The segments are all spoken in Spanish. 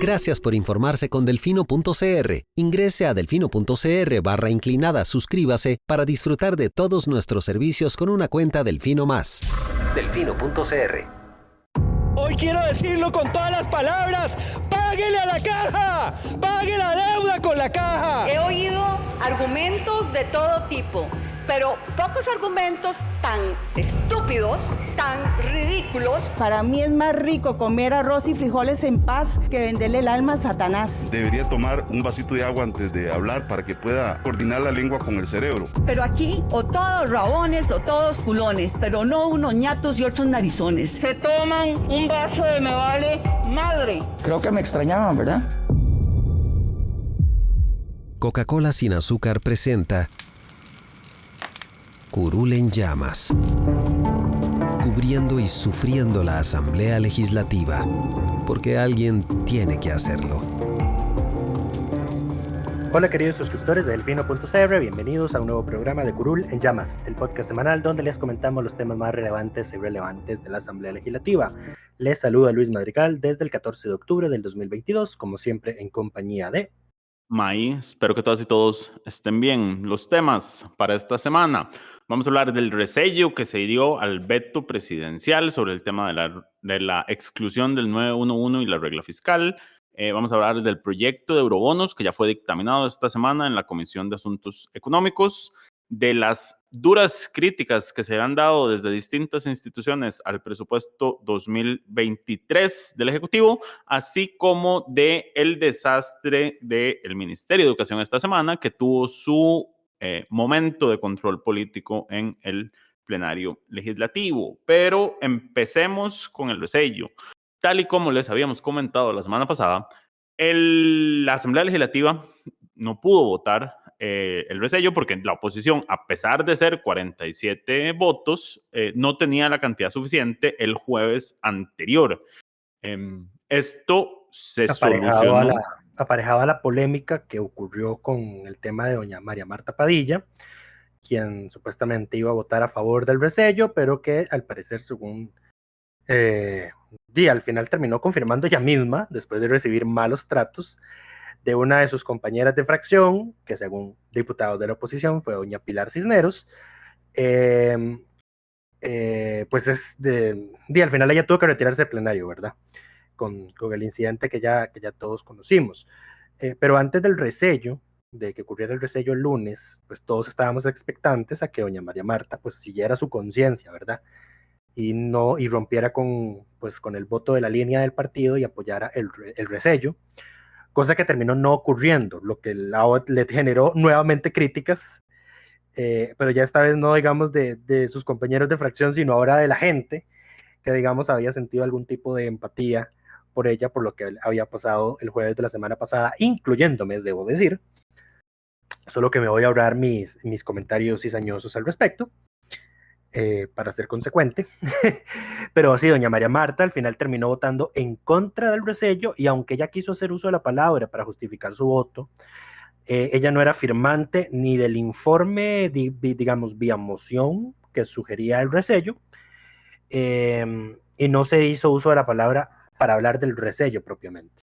Gracias por informarse con Delfino.cr. Ingrese a delfino.cr/inclinada, suscríbase para disfrutar de todos nuestros servicios con una cuenta Delfino Más. Delfino.cr. Hoy quiero decirlo con todas las palabras. ¡Páguele a la caja! ¡Pague la deuda con la caja! He oído argumentos de todo tipo, pero pocos argumentos tan estúpidos, tan ridículos. Para mí es más rico comer arroz y frijoles en paz que venderle el alma a Satanás. Debería tomar un vasito de agua antes de hablar para que pueda coordinar la lengua con el cerebro. Pero aquí, o todos rabones o todos culones, pero no unos ñatos y otros narizones. Se toman un vaso de me vale madre. Creo que me extrañaban, ¿verdad? Coca-Cola sin azúcar presenta Curul en llamas, cubriendo y sufriendo la Asamblea Legislativa, porque alguien tiene que hacerlo. Hola queridos suscriptores de Delfino.cr, bienvenidos a un nuevo programa de Curul en llamas, el podcast semanal donde les comentamos los temas más relevantes e irrelevantes de la Asamblea Legislativa. Les saluda Luis Madrigal desde el 14 de octubre del 2022, como siempre en compañía de... May, espero que todas y todos estén bien. Los temas para esta semana. Vamos a hablar del resello que se dio al veto presidencial sobre el tema de la exclusión del 911 y la regla fiscal. Vamos a hablar del proyecto de eurobonos que ya fue dictaminado esta semana en la Comisión de Asuntos Económicos, de las duras críticas que se han dado desde distintas instituciones al presupuesto 2023 del Ejecutivo, así como del desastre del Ministerio de Educación esta semana, que tuvo su momento de control político en el plenario legislativo. Pero empecemos con el resello. Tal y como les habíamos comentado la semana pasada, la Asamblea Legislativa no pudo votar el resello porque la oposición, a pesar de ser 47 votos, no tenía la cantidad suficiente el jueves anterior. Esto se solucionó. Aparejado a la polémica que ocurrió con el tema de doña María Marta Padilla, quien supuestamente iba a votar a favor del resello, pero que al parecer, según al final terminó confirmando ella misma, después de recibir malos tratos de una de sus compañeras de fracción, que según diputados de la oposición fue doña Pilar Cisneros, al final ella tuvo que retirarse del plenario, ¿verdad? Con el incidente que ya todos conocimos. Pero antes del resello, de que ocurriera el resello el lunes, pues todos estábamos expectantes a que doña María Marta pues siguiera su conciencia, ¿verdad? Y rompiera con el voto de la línea del partido y apoyara el resello, cosa que terminó no ocurriendo, lo que le generó nuevamente críticas, pero ya esta vez no digamos de sus compañeros de fracción, sino ahora de la gente, que digamos había sentido algún tipo de empatía por ella, por lo que había pasado el jueves de la semana pasada, incluyéndome, debo decir, solo que me voy a ahorrar mis comentarios cizañosos al respecto, para ser consecuente. Pero sí, doña María Marta al final terminó votando en contra del resello, y aunque ella quiso hacer uso de la palabra para justificar su voto, ella no era firmante ni del informe, digamos, vía moción que sugería el resello, y no se hizo uso de la palabra para hablar del resello propiamente,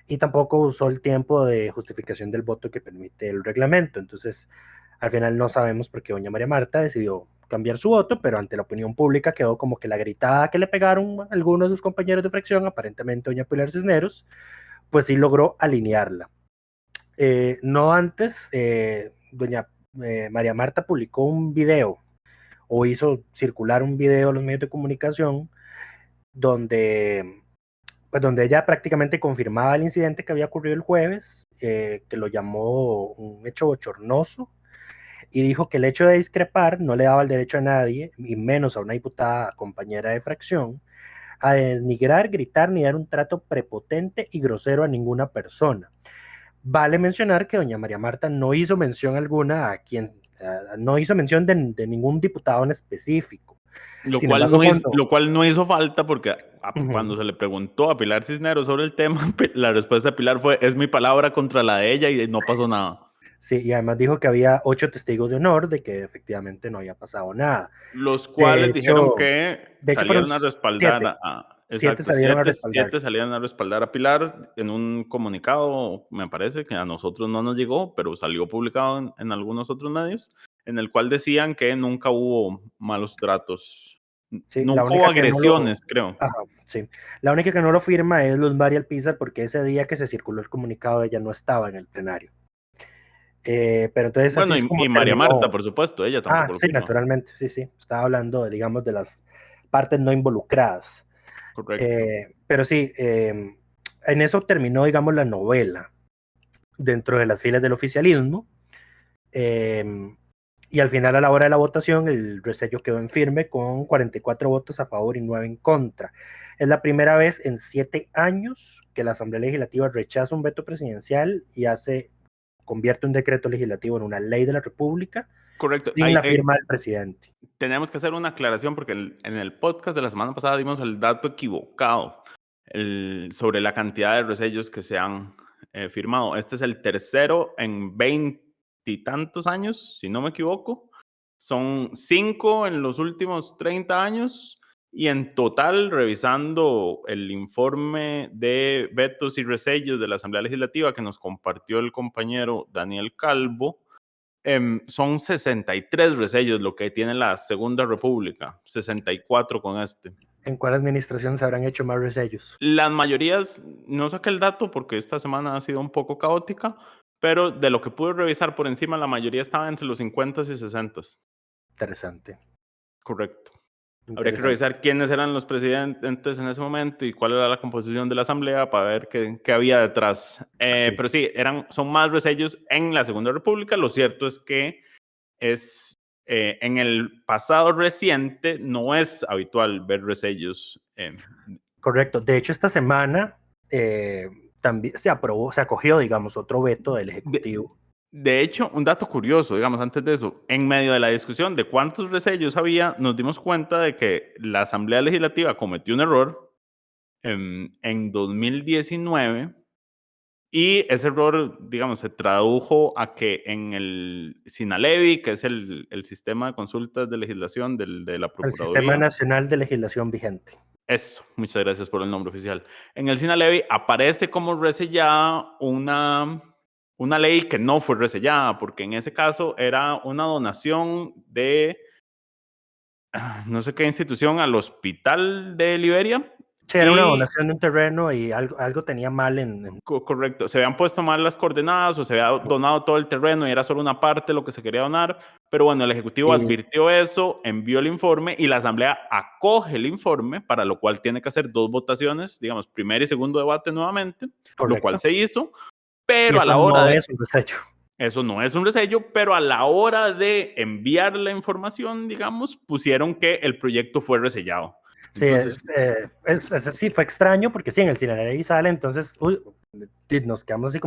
y tampoco usó el tiempo de justificación del voto que permite el reglamento. Entonces al final no sabemos por qué doña María Marta decidió cambiar su voto, pero ante la opinión pública quedó como que la gritada que le pegaron algunos de sus compañeros de fracción, aparentemente doña Pilar Cisneros, pues sí logró alinearla. No antes, doña María Marta publicó un video, o hizo circular un video a los medios de comunicación, donde ella prácticamente confirmaba el incidente que había ocurrido el jueves, que lo llamó un hecho bochornoso, y dijo que el hecho de discrepar no le daba el derecho a nadie, y menos a una diputada compañera de fracción, a denigrar, gritar ni dar un trato prepotente y grosero a ninguna persona. Vale mencionar que doña María Marta no hizo mención alguna no hizo mención de ningún diputado en específico. Lo cual no hizo falta porque cuando se le preguntó a Pilar Cisneros sobre el tema, la respuesta de Pilar fue: es mi palabra contra la de ella, y no pasó nada. Sí, y además dijo que había 8 testigos de honor de que efectivamente no había pasado nada. Los cuales dijeron que salieron a respaldar 7 Exacto, salieron a respaldar. 7 salieron a respaldar a Pilar en un comunicado, me parece que a nosotros no nos llegó, pero salió publicado en algunos otros medios, en el cual decían que nunca hubo malos tratos, Sí, la nunca hubo única que no lo, agresiones, creo. ajá, sí. La única que no lo firma es Luz María Alpizar, porque ese día que se circuló el comunicado ella no estaba en el plenario. Pero entonces así Bueno, es como y María terminó. Marta, por supuesto, ella tampoco lo Sí, firma. naturalmente, sí. Estaba hablando, digamos, de las partes no involucradas. Correcto. Pero sí, en eso terminó, digamos, la novela dentro de las filas del oficialismo. Y al final, a la hora de la votación, el resello quedó en firme con 44 votos a favor y 9 en contra. Es la primera vez en 7 años que la Asamblea Legislativa rechaza un veto presidencial y convierte un decreto legislativo en una ley de la República. Correcto. Sin la firma del presidente. Tenemos que hacer una aclaración porque en el podcast de la semana pasada dimos el dato equivocado sobre la cantidad de resellos que se han firmado. Este es el tercero en 20 y tantos años, si no me equivoco. Son 5 en los últimos 30 años y en total, revisando el informe de vetos y resellos de la Asamblea Legislativa que nos compartió el compañero Daniel Calvo, son 63 resellos lo que tiene la Segunda República, 64 con este. ¿En cuál administración se habrán hecho más resellos? Las mayorías, no saqué el dato porque esta semana ha sido un poco caótica, pero de lo que pude revisar por encima, la mayoría estaba entre los 50 y 60. Interesante. Correcto. Habría que revisar quiénes eran los presidentes en ese momento y cuál era la composición de la asamblea para ver qué había detrás. Sí. Pero sí, son más resellos en la Segunda República. Lo cierto es que en el pasado reciente no es habitual ver resellos. Correcto. De hecho, esta semana también se acogió, digamos, otro veto del Ejecutivo. De hecho, un dato curioso, digamos, antes de eso, en medio de la discusión de cuántos resellos había, nos dimos cuenta de que la Asamblea Legislativa cometió un error en 2019 y ese error, digamos, se tradujo a que en el SINALEVI, que es el sistema de consultas de legislación de la Procuraduría. El Sistema Nacional de Legislación Vigente. Eso, muchas gracias por el nombre oficial. En el SINALEVI aparece como resellada una ley que no fue resellada, porque en ese caso era una donación de no sé qué institución al hospital de Liberia. Sí, era una donación de un terreno y algo tenía mal Correcto, se habían puesto mal las coordenadas o se había donado todo el terreno y era solo una parte lo que se quería donar, pero bueno, el Ejecutivo advirtió eso, envió el informe y la Asamblea acoge el informe, para lo cual tiene que hacer 2 votaciones, digamos, primer y segundo debate nuevamente, Correcto. Lo cual se hizo, pero y a la hora de... Es un resello. Eso no es un resello, pero a la hora de enviar la información, digamos, pusieron que el proyecto fue resellado. Sí, entonces, sí, fue extraño porque sí, en el SINALEVI sale, entonces nos quedamos así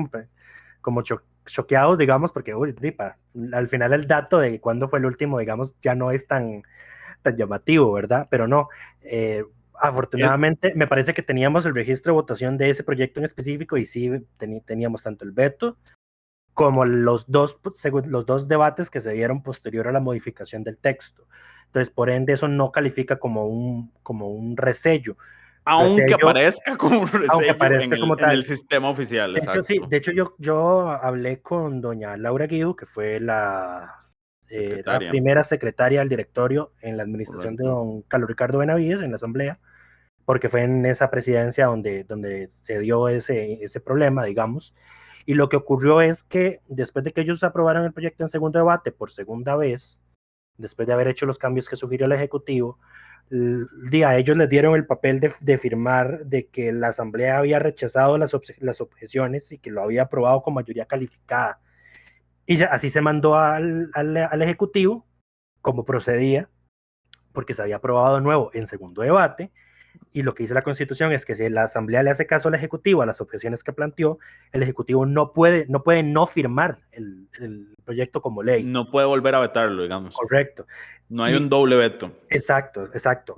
como choqueados, digamos, porque al final el dato de cuándo fue el último, digamos, ya no es tan llamativo, ¿verdad? Pero no, afortunadamente me parece que teníamos el registro de votación de ese proyecto en específico y sí teníamos tanto el veto como los dos debates que se dieron posterior a la modificación del texto. Entonces, por ende, eso no califica como un resello. Aunque aparezca como un resello en el sistema oficial. De hecho, yo hablé con doña Laura Guido, que fue la primera secretaria del directorio en la administración de don Carlos Ricardo Benavides en la asamblea, porque fue en esa presidencia donde se dio ese problema, digamos. Y lo que ocurrió es que después de que ellos aprobaron el proyecto en segundo debate por segunda vez, después de haber hecho los cambios que sugirió el Ejecutivo, a ellos les dieron el papel de firmar de que la Asamblea había rechazado las objeciones y que lo había aprobado con mayoría calificada. Y así se mandó al Ejecutivo, como procedía, porque se había aprobado de nuevo en segundo debate. Y lo que dice la Constitución es que si la Asamblea le hace caso al Ejecutivo a las objeciones que planteó, el Ejecutivo no puede no firmar el proyecto como ley. No puede volver a vetarlo, digamos. Correcto. No hay un doble veto. Exacto.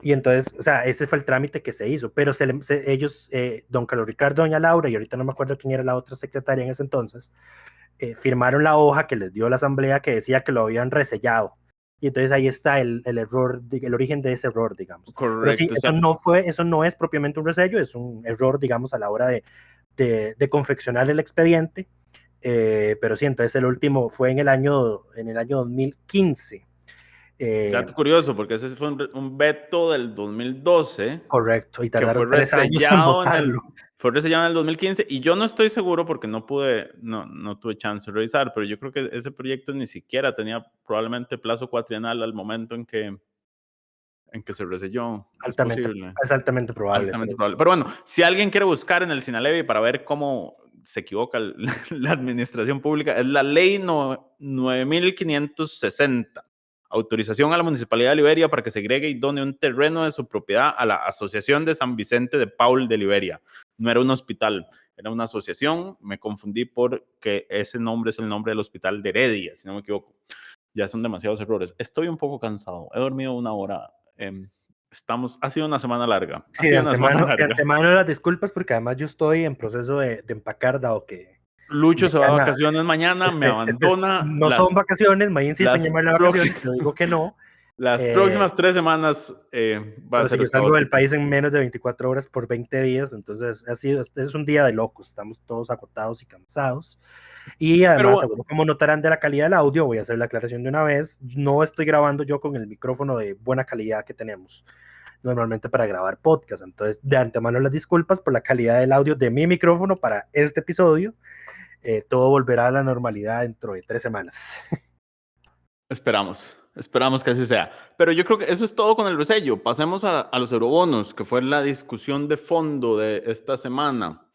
Y entonces, ese fue el trámite que se hizo. Pero ellos, don Carlos Ricardo, doña Laura, y ahorita no me acuerdo quién era la otra secretaria en ese entonces, firmaron la hoja que les dio la Asamblea que decía que lo habían resellado. Y entonces ahí está el error, el origen de ese error, digamos. Correcto. Pero sí, eso no es propiamente un resello, es un error, digamos, a la hora de confeccionar el expediente. Pero sí, entonces el último fue en el año 2015. Dato curioso, porque ese fue un veto del 2012. Correcto, y que tardaron 3 años en votarlo. Fue resellado en el 2015, y yo no estoy seguro porque no tuve chance de revisar, pero yo creo que ese proyecto ni siquiera tenía probablemente plazo cuatrienal al momento en que se reselló. Es posible. Es altamente probable. Altamente probable. Pero bueno, si alguien quiere buscar en el Sinalevi para ver cómo se equivoca la administración pública, es la ley 9560. Autorización a la Municipalidad de Liberia para que segregue y done un terreno de su propiedad a la Asociación de San Vicente de Paul de Liberia. No era un hospital, era una asociación. Me confundí porque ese nombre es el nombre del hospital de Heredia, si no me equivoco. Ya son demasiados errores. Estoy un poco cansado. He dormido 1 hora. Ha sido una semana larga. Sí, de antemano las disculpas, porque además yo estoy en proceso de empacar, dado que Lucho se va de vacaciones mañana, me abandona. No son vacaciones, me insiste en llamarle vacaciones, yo digo que no. Las próximas 3 semanas va a ser. Yo salgo del país en menos de 24 horas por 20 días, entonces es un día de locos, estamos todos agotados y cansados. Y además, seguro como notarán de la calidad del audio, voy a hacer la aclaración de una vez, no estoy grabando yo con el micrófono de buena calidad que tenemos normalmente para grabar podcast, entonces de antemano las disculpas por la calidad del audio de mi micrófono para este episodio. Todo volverá a la normalidad dentro de 3 semanas. Esperamos que así sea. Pero yo creo que eso es todo con el resello. Pasemos a los eurobonos, que fue la discusión de fondo de esta semana.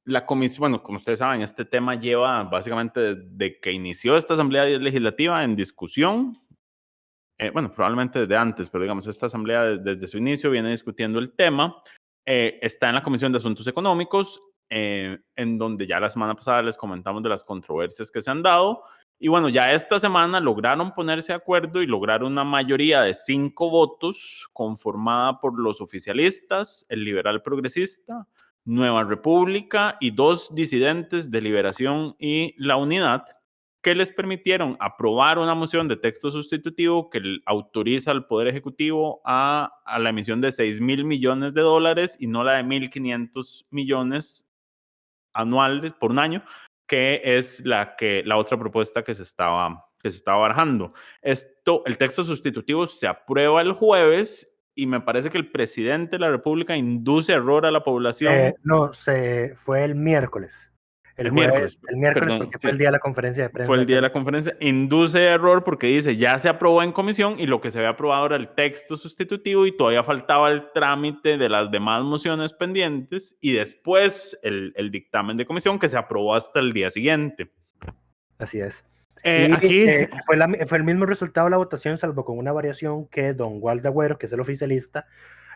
La comisión, bueno, como ustedes saben, este tema lleva básicamente desde que inició esta Asamblea Legislativa en discusión. Bueno, probablemente desde antes, pero digamos, esta Asamblea desde su inicio viene discutiendo el tema. Está en la Comisión de Asuntos Económicos, en donde ya la semana pasada les comentamos de las controversias que se han dado. Y bueno, ya esta semana lograron ponerse de acuerdo y lograr una mayoría de 5 votos conformada por los oficialistas, el liberal progresista, Nueva República y 2 disidentes de Liberación y La Unidad, que les permitieron aprobar una moción de texto sustitutivo que autoriza al Poder Ejecutivo a la emisión de $6,000 millones y no la de 1.500 millones anuales por un año, que es la otra propuesta que se estaba barajando. El texto sustitutivo se aprueba el jueves y me parece que el presidente de la República induce error a la población. No, fue el miércoles. El miércoles, perdón, porque fue el día de la conferencia de prensa. Fue el día de la conferencia. Induce error porque dice, ya se aprobó en comisión y lo que se había aprobado era el texto sustitutivo y todavía faltaba el trámite de las demás mociones pendientes y después el dictamen de comisión que se aprobó hasta el día siguiente. Así es. Aquí fue el mismo resultado de la votación, salvo con una variación que don Waldo Agüero, que es el oficialista,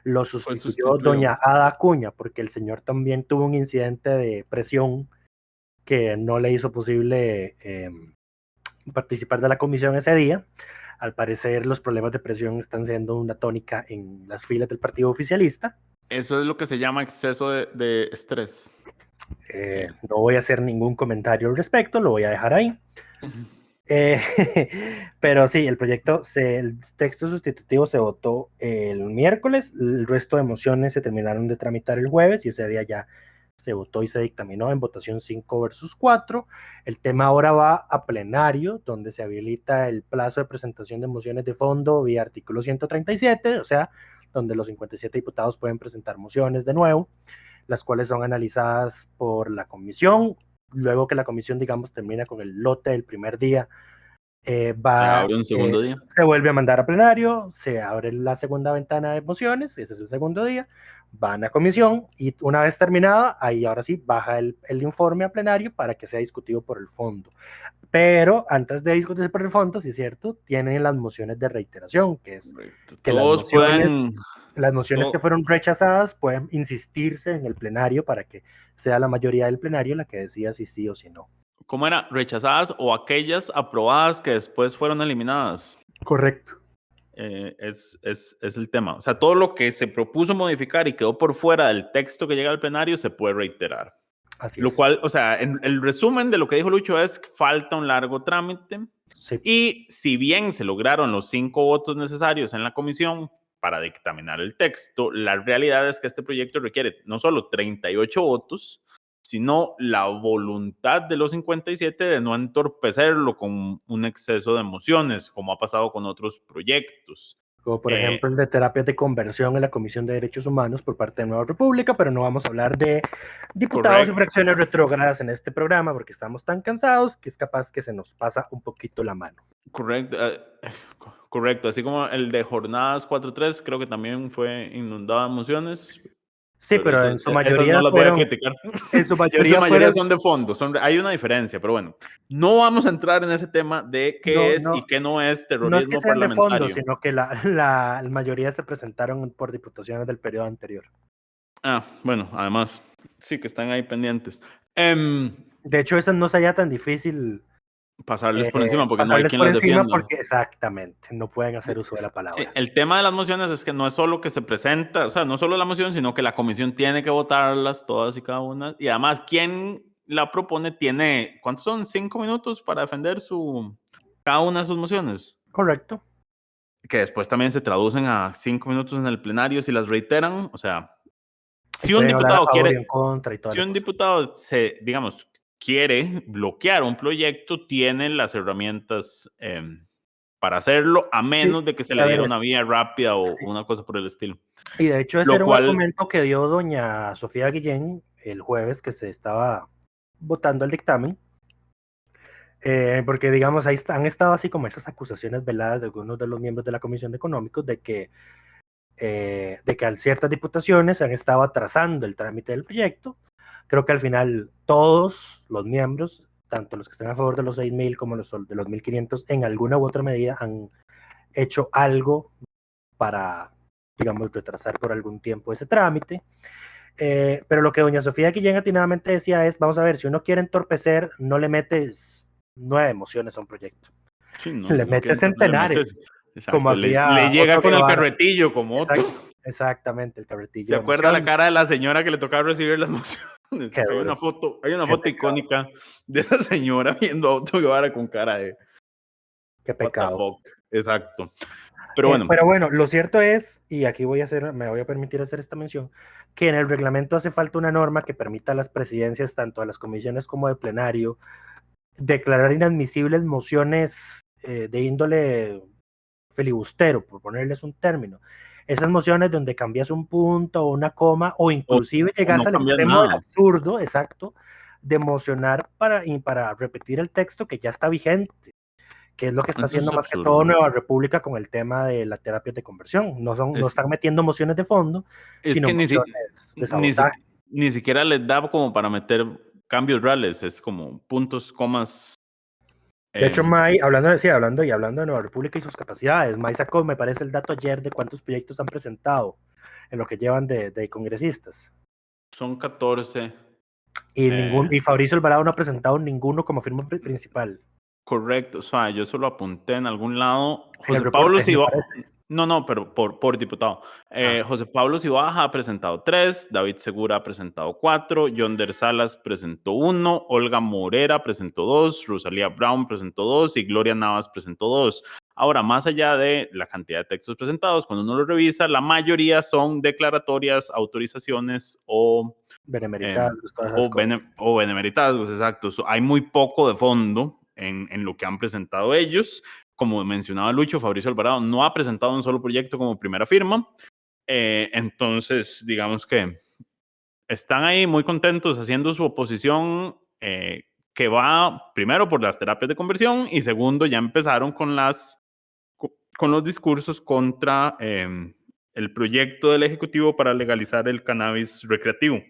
lo sustituyó doña Ada Acuña, porque el señor también tuvo un incidente de presión que no le hizo posible participar de la comisión ese día. Al parecer los problemas de presión están siendo una tónica en las filas del partido oficialista. Eso es lo que se llama exceso de estrés. No voy a hacer ningún comentario al respecto, lo voy a dejar ahí. Pero sí, el texto sustitutivo se votó el miércoles, el resto de mociones se terminaron de tramitar el jueves y ese día ya se votó y se dictaminó en votación 5 versus 4. El tema ahora va a plenario, donde se habilita el plazo de presentación de mociones de fondo vía artículo 137, o sea, donde los 57 diputados pueden presentar mociones de nuevo, las cuales son analizadas por la comisión. Luego que la comisión, digamos, termina con el lote del primer día, abre un segundo día. Se vuelve a mandar a plenario, se abre la segunda ventana de mociones, ese es el segundo día, van a comisión y una vez terminada, ahí ahora sí baja el informe a plenario para que sea discutido por el fondo. Pero antes de discutirse por el fondo, sí es cierto, tienen las mociones de reiteración, que es que las mociones que fueron rechazadas pueden insistirse en el plenario para que sea la mayoría del plenario la que decida si sí o si no. ¿Cómo era? ¿Rechazadas o aquellas aprobadas que después fueron eliminadas? Correcto. Es el tema. O sea, todo lo que se propuso modificar y quedó por fuera del texto que llega al plenario se puede reiterar. Así Lo es. cual, o sea, el resumen de lo que dijo Lucho es que falta un largo trámite. Sí. Y si bien se lograron los 5 votos necesarios en la comisión para dictaminar el texto, la realidad es que este proyecto requiere no solo 38 votos, sino la voluntad de los 57 de no entorpecerlo con un exceso de emociones, como ha pasado con otros proyectos. Como por ejemplo el de terapias de conversión en la Comisión de Derechos Humanos por parte de Nueva República, pero no vamos a hablar de diputados y fracciones retrógradas en este programa porque estamos tan cansados que es capaz que se nos pasa un poquito la mano. Correcto, correcto. Así como el de Jornadas 4.3, creo que también fue inundado de emociones. Sí, pero en su Esas no mayoría las voy a criticar. en su En su mayoría mayoría fueron, son de fondo. Hay una diferencia, pero bueno. No vamos a entrar en ese tema de qué es y qué no es no es que terrorismo sean de fondo, parlamentario. sino que la mayoría se presentaron por diputaciones del periodo anterior. Bueno, además, sí que están ahí pendientes. De hecho, eso no sería tan difícil pasarles por encima porque no hay pasarles quien por las encima defienda. porque exactamente no pueden hacer uso de la palabra. Sí, el tema de las mociones es que no es solo que se presenta, o sea, no solo la moción, sino que la comisión tiene que votarlas todas y cada una. Y además, quien la propone tiene, ¿cuántos son? 5 minutos para defender cada una de sus mociones. Correcto. Que después también se traducen a 5 minutos en el plenario si las reiteran. O sea, si un pueden hablar diputado a favor y quiere, en contra y toda si la un cosa. diputado digamos, quiere bloquear un proyecto, tiene las herramientas para hacerlo, a menos de que se le diera una vía rápida o una cosa por el estilo. Y de hecho ese Lo era un cual, argumento que dio doña Sofía Guillén el jueves que se estaba votando el dictamen, porque digamos ahí han estado así como esas acusaciones veladas de algunos de los miembros de la Comisión de Económicos de que ciertas diputaciones han estado atrasando el trámite del proyecto. Creo que al final todos los miembros, tanto los que están a favor de los 6.000 como los de los 1.500, en alguna u otra medida han hecho algo para, digamos, retrasar por algún tiempo ese trámite. Pero lo que doña Sofía Guillén atinadamente decía es, vamos a ver, si uno quiere entorpecer, no le metes 9 emociones a un proyecto. sí, no, Le metes centenares. Como hacía le llega Otto con Guevara. el carretillo como Otto. Exactamente, el carretillo. ¿Se acuerda la cara de la señora que le tocaba recibir las mociones? Hay duro. una foto icónica de esa señora viendo a Otto Guevara con cara de qué pecado. What the fuck. Exacto. Pero bueno, lo cierto es, y aquí me voy a permitir hacer esta mención, que en el reglamento hace falta una norma que permita a las presidencias, tanto a las comisiones como de plenario, declarar inadmisibles mociones de índole filibustero, por ponerles un término. Esas mociones donde cambias un punto o una coma, o inclusive llegas al extremo del absurdo, exacto, de mocionar para repetir el texto que ya está vigente, que es lo que está haciendo más que todo Nueva República con el tema de la terapia de conversión. No están metiendo mociones de fondo, sino que mociones de sabotaje. Ni siquiera les da como para meter cambios reales, es como puntos, comas. De hecho, May, hablando de Nueva República y sus capacidades, May sacó, me parece, el dato ayer de cuántos proyectos han presentado en lo que llevan de congresistas. Son 14. Y Fabricio Alvarado no ha presentado ninguno como firma principal. Correcto, o sea, yo solo apunté en algún lado. José Pablo Cibaja, no, pero por diputado. José Pablo Cibaja ha presentado 3, David Segura ha presentado 4, Yonder Salas presentó 1, Olga Morera presentó 2, Rosalía Brown presentó 2 y Gloria Navas presentó 2. Ahora, más allá de la cantidad de textos presentados, cuando uno lo revisa, la mayoría son declaratorias, autorizaciones o benemeritazgos, o benemeritazgos, exacto. Hay muy poco de fondo en lo que han presentado ellos. Como mencionaba Lucho, Fabricio Alvarado no ha presentado un solo proyecto como primera firma. Entonces, digamos que están ahí muy contentos haciendo su oposición, que va primero por las terapias de conversión y segundo ya empezaron con los discursos contra el proyecto del Ejecutivo para legalizar el cannabis recreativo.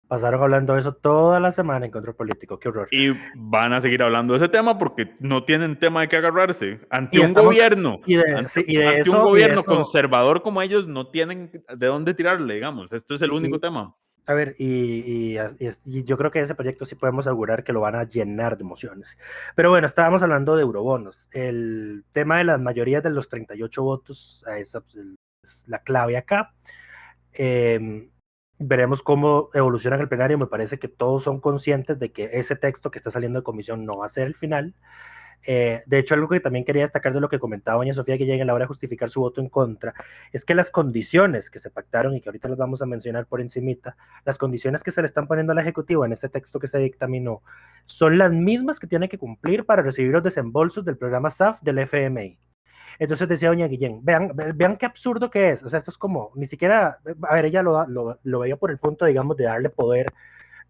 Pasaron hablando de eso toda la semana en Control Político, qué horror. Y van a seguir hablando de ese tema porque no tienen tema de qué agarrarse. Ante un gobierno, un gobierno conservador como ellos, no tienen de dónde tirarle, digamos. Esto es el único tema. A ver, y yo creo que ese proyecto sí podemos augurar que lo van a llenar de emociones. Pero bueno, estábamos hablando de eurobonos. El tema de las mayorías de los 38 votos es la clave acá. veremos cómo evoluciona en el plenario. Me parece que todos son conscientes de que ese texto que está saliendo de comisión no va a ser el final. De hecho, algo que también quería destacar de lo que comentaba doña Sofía Guillén a la hora de justificar su voto en contra, es que las condiciones que se pactaron y que ahorita las vamos a mencionar por encimita, las condiciones que se le están poniendo al Ejecutivo en este texto que se dictaminó, son las mismas que tiene que cumplir para recibir los desembolsos del programa SAF del FMI. Entonces decía doña Guillén, vean qué absurdo que es, o sea, esto es como, ni siquiera, a ver, ella lo veía por el punto, digamos, de darle poder,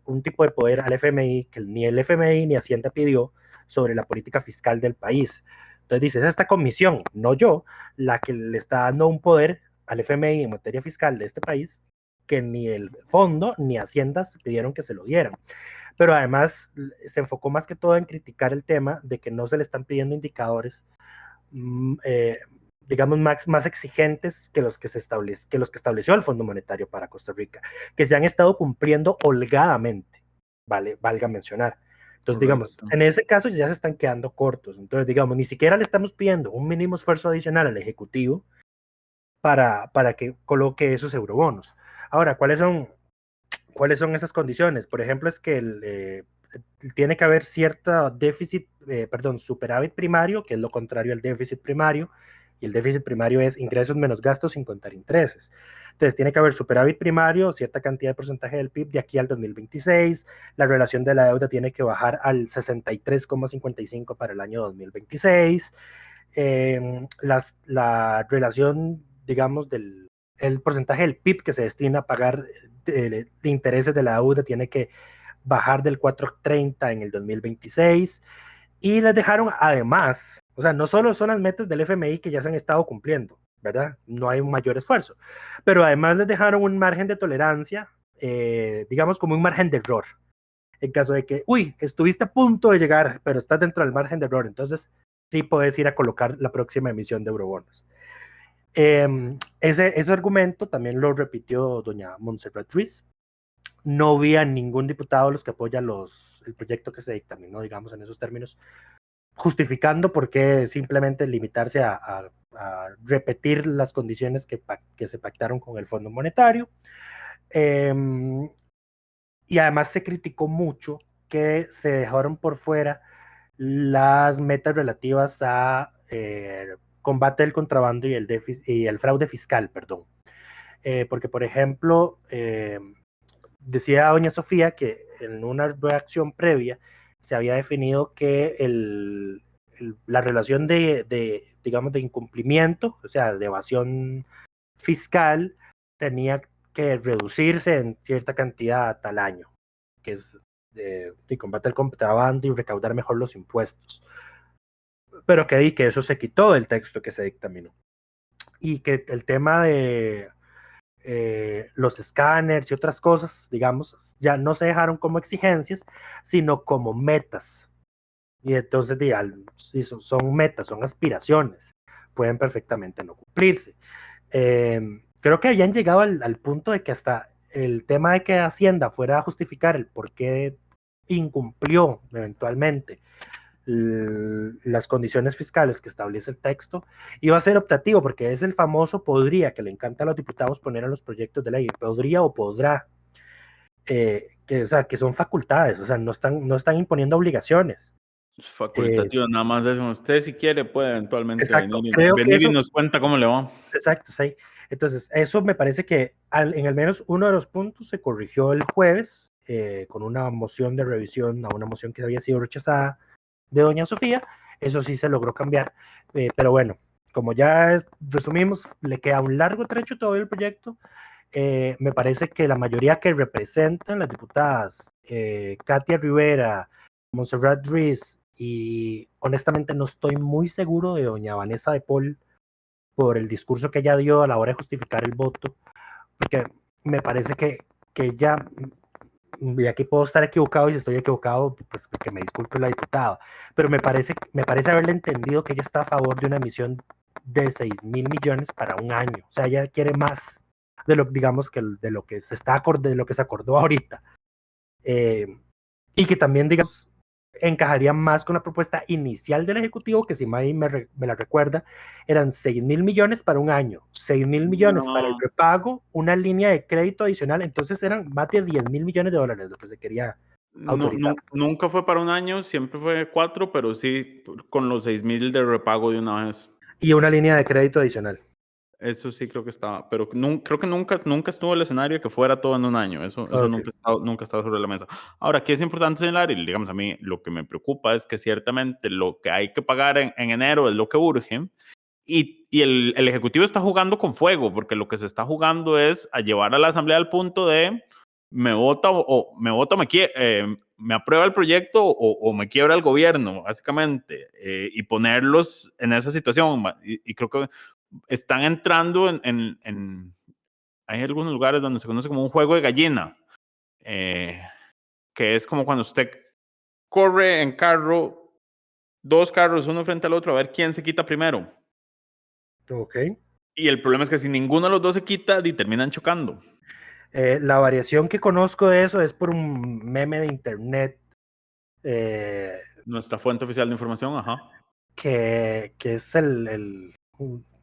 un tipo de poder al FMI que ni el FMI ni Hacienda pidió sobre la política fiscal del país. Entonces dice, es esta comisión, no yo, la que le está dando un poder al FMI en materia fiscal de este país que ni el fondo ni Hacienda pidieron que se lo dieran. Pero además se enfocó más que todo en criticar el tema de que no se le están pidiendo indicadores digamos, más exigentes que los que estableció el Fondo Monetario para Costa Rica, que se han estado cumpliendo holgadamente, valga mencionar. Entonces, digamos, en ese caso ya se están quedando cortos. Entonces, digamos, ni siquiera le estamos pidiendo un mínimo esfuerzo adicional al Ejecutivo para que coloque esos eurobonos. Ahora, ¿cuáles son esas condiciones? Por ejemplo, es que tiene que haber cierta superávit primario, que es lo contrario al déficit primario, y el déficit primario es ingresos menos gastos sin contar intereses. Entonces tiene que haber superávit primario, cierta cantidad de porcentaje del PIB de aquí al 2026, la relación de la deuda tiene que bajar al 63,55 para el año 2026, la relación, digamos, el porcentaje del PIB que se destina a pagar de intereses de la deuda tiene que bajar del 4.30 en el 2026, y les dejaron además, o sea, no solo son las metas del FMI que ya se han estado cumpliendo, ¿verdad? No hay un mayor esfuerzo, pero además les dejaron un margen de tolerancia, digamos como un margen de error, en caso de que, estuviste a punto de llegar, pero estás dentro del margen de error, entonces sí puedes ir a colocar la próxima emisión de eurobonos. Ese argumento también lo repitió doña Montserrat Ruiz. No vi a ningún diputado de los que apoya el proyecto que se dictaminó, digamos, en esos términos, justificando por qué simplemente limitarse a repetir las condiciones que se pactaron con el Fondo Monetario. Y además se criticó mucho que se dejaron por fuera las metas relativas a combate del contrabando y el fraude fiscal, perdón. Porque, por ejemplo, decía doña Sofía que en una reacción previa se había definido que la relación digamos, de incumplimiento, o sea, de evasión fiscal, tenía que reducirse en cierta cantidad al año, que es de combate al contrabando y recaudar mejor los impuestos. Pero que eso se quitó del texto que se dictaminó. Y que el tema de los escáneres y otras cosas, digamos, ya no se dejaron como exigencias, sino como metas. Y entonces, si son metas, son aspiraciones, pueden perfectamente no cumplirse. Creo que habían llegado al punto de que hasta el tema de que Hacienda fuera a justificar el por qué incumplió eventualmente las condiciones fiscales que establece el texto, iba a ser optativo, porque es el famoso podría que le encanta a los diputados poner en los proyectos de ley, podría o podrá, que son facultades, o sea, no están imponiendo obligaciones. Facultativo, nada más eso. Usted, si quiere, puede eventualmente venir y nos cuenta cómo le va. Exacto, sí. Entonces, eso me parece que en al menos uno de los puntos se corrigió el jueves con una moción de revisión a una moción que había sido rechazada de doña Sofía. Eso sí se logró cambiar, pero bueno, como ya resumimos, le queda un largo trecho todavía el proyecto. Me parece que la mayoría que representan las diputadas Katia Rivera, Montserrat Ruiz, y honestamente no estoy muy seguro de doña Vanessa de Paul por el discurso que ella dio a la hora de justificar el voto, porque me parece que ella, y aquí puedo estar equivocado, y si estoy equivocado, pues que me disculpe la diputada, pero me parece haberle entendido que ella está a favor de una emisión de 6,000 millones para un año. O sea, ella quiere más de lo, digamos, que de lo que se acordó ahorita. Y que también, digamos, encajaría más con la propuesta inicial del Ejecutivo, que si May me la recuerda, eran 6.000 millones para un año, 6.000 millones para el repago, una línea de crédito adicional, entonces eran más de 10.000 millones de dólares lo que se quería autorizar. Nunca fue para un año, siempre fue 4, pero sí con los 6.000 de repago de una vez. Y una línea de crédito adicional. Eso sí creo que estaba, pero creo que nunca estuvo el escenario que fuera todo en un año. Eso Okay. nunca ha estado sobre la mesa. Ahora, aquí es importante señalar, y digamos a mí lo que me preocupa es que ciertamente lo que hay que pagar en enero es lo que urge, y el Ejecutivo está jugando con fuego, porque lo que se está jugando es a llevar a la Asamblea al punto de me vota me aprueba el proyecto o me quiebra el gobierno, básicamente, y ponerlos en esa situación. Y creo que están entrando hay algunos lugares donde se conoce como un juego de gallina, que es como cuando usted corre en carro, 2 carros uno frente al otro, a ver quién se quita primero. Ok. Y el problema es que si ninguno de los dos se quita, terminan chocando. La variación que conozco de eso es por un meme de internet. Nuestra fuente oficial de información, ajá. Que es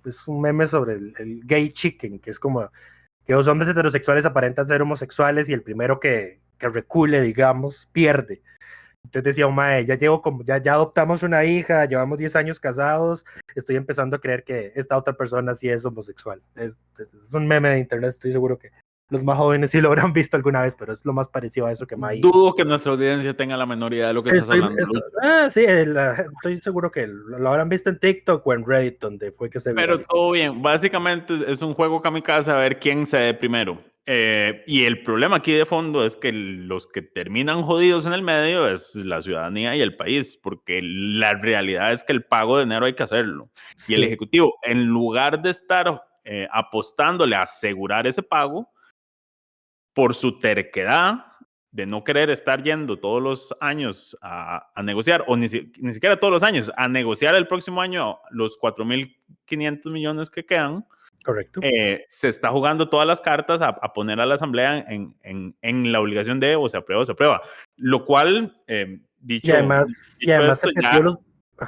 es un meme sobre el gay chicken, que es como que dos hombres heterosexuales aparentan ser homosexuales y el primero que recule, digamos, pierde. Entonces decía, mae, ya adoptamos una hija, llevamos 10 años casados, estoy empezando a creer que esta otra persona sí es homosexual. Es un meme de internet, estoy seguro que los más jóvenes sí lo habrán visto alguna vez, pero es lo más parecido a eso que May. Dudo que nuestra audiencia tenga la menor idea de lo que estás hablando. Sí, estoy seguro que lo habrán visto en TikTok o en Reddit, donde fue que se Pero todo bien, básicamente es un juego kamikaze a ver quién cede primero. Y el problema aquí de fondo es que los que terminan jodidos en el medio es la ciudadanía y el país, porque la realidad es que el pago de enero hay que hacerlo. Sí. Y el Ejecutivo, en lugar de estar apostándole a asegurar ese pago, por su terquedad de no querer estar yendo todos los años a negociar, o ni siquiera todos los años, a negociar el próximo año los 4.500 millones que quedan. Correcto. Se está jugando todas las cartas a poner a la Asamblea en la obligación de o se aprueba. Lo cual, dicho además esto,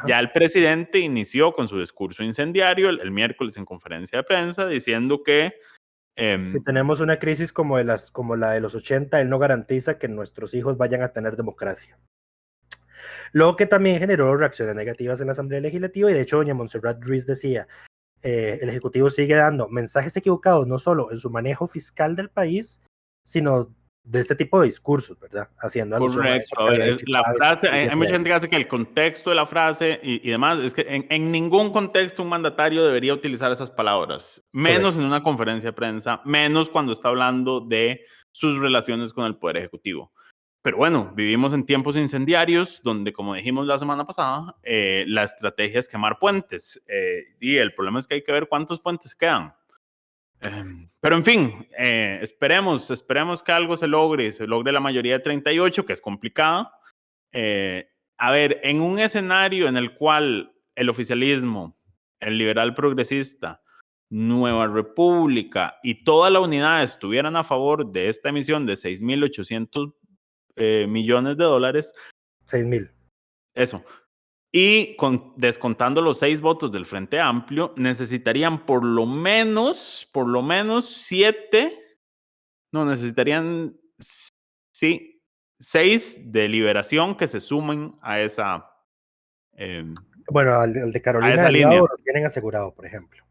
ya el presidente inició con su discurso incendiario el miércoles en conferencia de prensa diciendo que si tenemos una crisis como la de los 80, él no garantiza que nuestros hijos vayan a tener democracia. Lo que también generó reacciones negativas en la Asamblea Legislativa, y de hecho doña Montserrat Ruiz decía, el Ejecutivo sigue dando mensajes equivocados, no solo en su manejo fiscal del país, sino de este tipo de discursos, ¿verdad? Haciendo alusión a eso. A ver, es la frase, hay mucha gente que hace que el contexto de la frase y demás, es que en ningún contexto un mandatario debería utilizar esas palabras, menos en una conferencia de prensa, menos cuando está hablando de sus relaciones con el Poder Ejecutivo. Pero bueno, vivimos en tiempos incendiarios donde, como dijimos la semana pasada, la estrategia es quemar puentes, y el problema es que hay que ver cuántos puentes quedan. Pero en fin, esperemos que algo se logre la mayoría de 38, que es complicada. A ver, en un escenario en el cual el oficialismo, el liberal progresista, Nueva República y toda la unidad estuvieran a favor de esta emisión de 6.800 millones de dólares. 6.000. Eso. Y descontando los 6 votos del Frente Amplio, necesitarían por lo menos 7, necesitarían 6 de Liberación que se sumen a esa. Bueno, al de Carolina esa línea. Lo tienen asegurado, por ejemplo.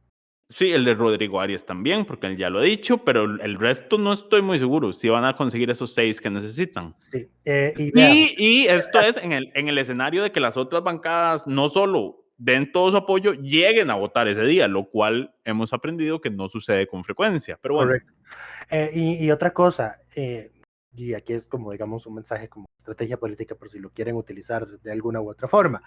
Sí, el de Rodrigo Arias también, porque él ya lo ha dicho, pero el resto no estoy muy seguro si van a conseguir esos 6 que necesitan. Sí. Y esto es en el escenario de que las otras bancadas no solo den todo su apoyo, lleguen a votar ese día, lo cual hemos aprendido que no sucede con frecuencia. Pero bueno. Correcto. Y otra cosa, y aquí es como, digamos, un mensaje como estrategia política por si lo quieren utilizar de alguna u otra forma.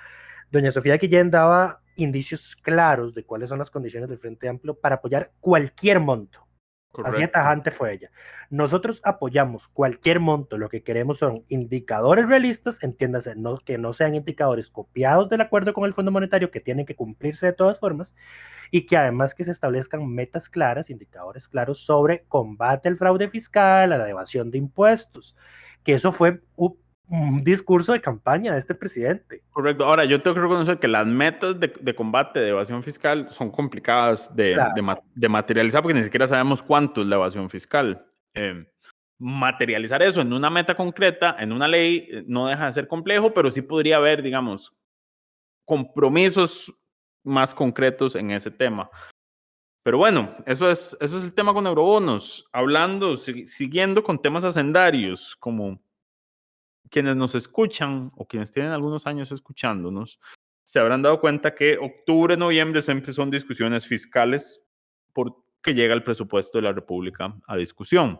Doña Sofía Guillén daba indicios claros de cuáles son las condiciones del Frente Amplio para apoyar cualquier monto. Correcto. Así de tajante fue ella. Nosotros apoyamos cualquier monto, lo que queremos son indicadores realistas, entiéndase, que no sean indicadores copiados del acuerdo con el Fondo Monetario, que tienen que cumplirse de todas formas, y que además que se establezcan metas claras, indicadores claros sobre combate al fraude fiscal, a la evasión de impuestos, que eso fue un discurso de campaña de este presidente. Correcto. Ahora, yo tengo que reconocer que las metas de combate de evasión fiscal son complicadas de materializar porque ni siquiera sabemos cuánto es la evasión fiscal. Materializar eso en una meta concreta, en una ley, no deja de ser complejo, pero sí podría haber, digamos, compromisos más concretos en ese tema. Pero bueno, eso es el tema con eurobonos. Hablando, siguiendo con temas hacendarios, como quienes nos escuchan o quienes tienen algunos años escuchándonos, se habrán dado cuenta que octubre, noviembre siempre son discusiones fiscales porque llega el presupuesto de la República a discusión.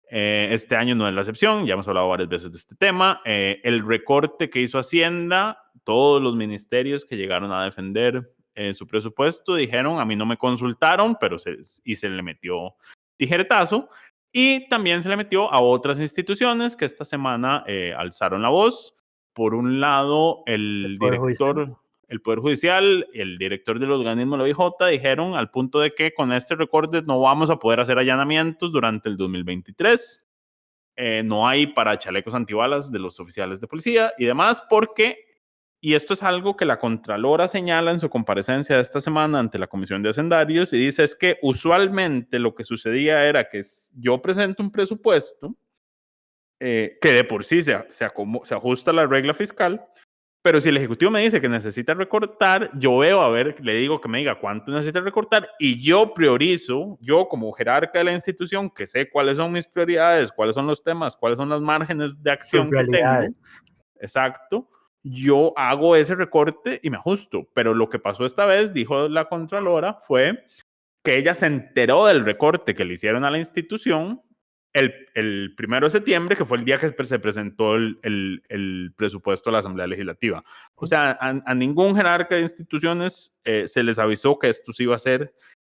Este año no es la excepción, ya hemos hablado varias veces de este tema. El recorte que hizo Hacienda, todos los ministerios que llegaron a defender su presupuesto dijeron, a mí no me consultaron, pero se le metió tijeretazo. Y también se le metió a otras instituciones que esta semana alzaron la voz. Por un lado, el Poder Judicial, el director del organismo, el OIJ, dijeron al punto de que con este recorte no vamos a poder hacer allanamientos durante el 2023. No hay para chalecos antibalas de los oficiales de policía y demás porque, y esto es algo que la Contralora señala en su comparecencia de esta semana ante la Comisión de Hacendarios y dice es que usualmente lo que sucedía era que yo presento un presupuesto que de por sí se ajusta a la regla fiscal, pero si el Ejecutivo me dice que necesita recortar, yo veo, a ver, le digo que me diga cuánto necesita recortar y yo priorizo, yo como jerarca de la institución, que sé cuáles son mis prioridades, cuáles son los temas, cuáles son los márgenes de acción que tengo. Exacto. Yo hago ese recorte y me ajusto. Pero lo que pasó esta vez, dijo la Contralora, fue que ella se enteró del recorte que le hicieron a la institución el 1 de septiembre, que fue el día que se presentó el presupuesto a la Asamblea Legislativa. O sea, a ningún jerarca de instituciones se les avisó que esto se iba a hacer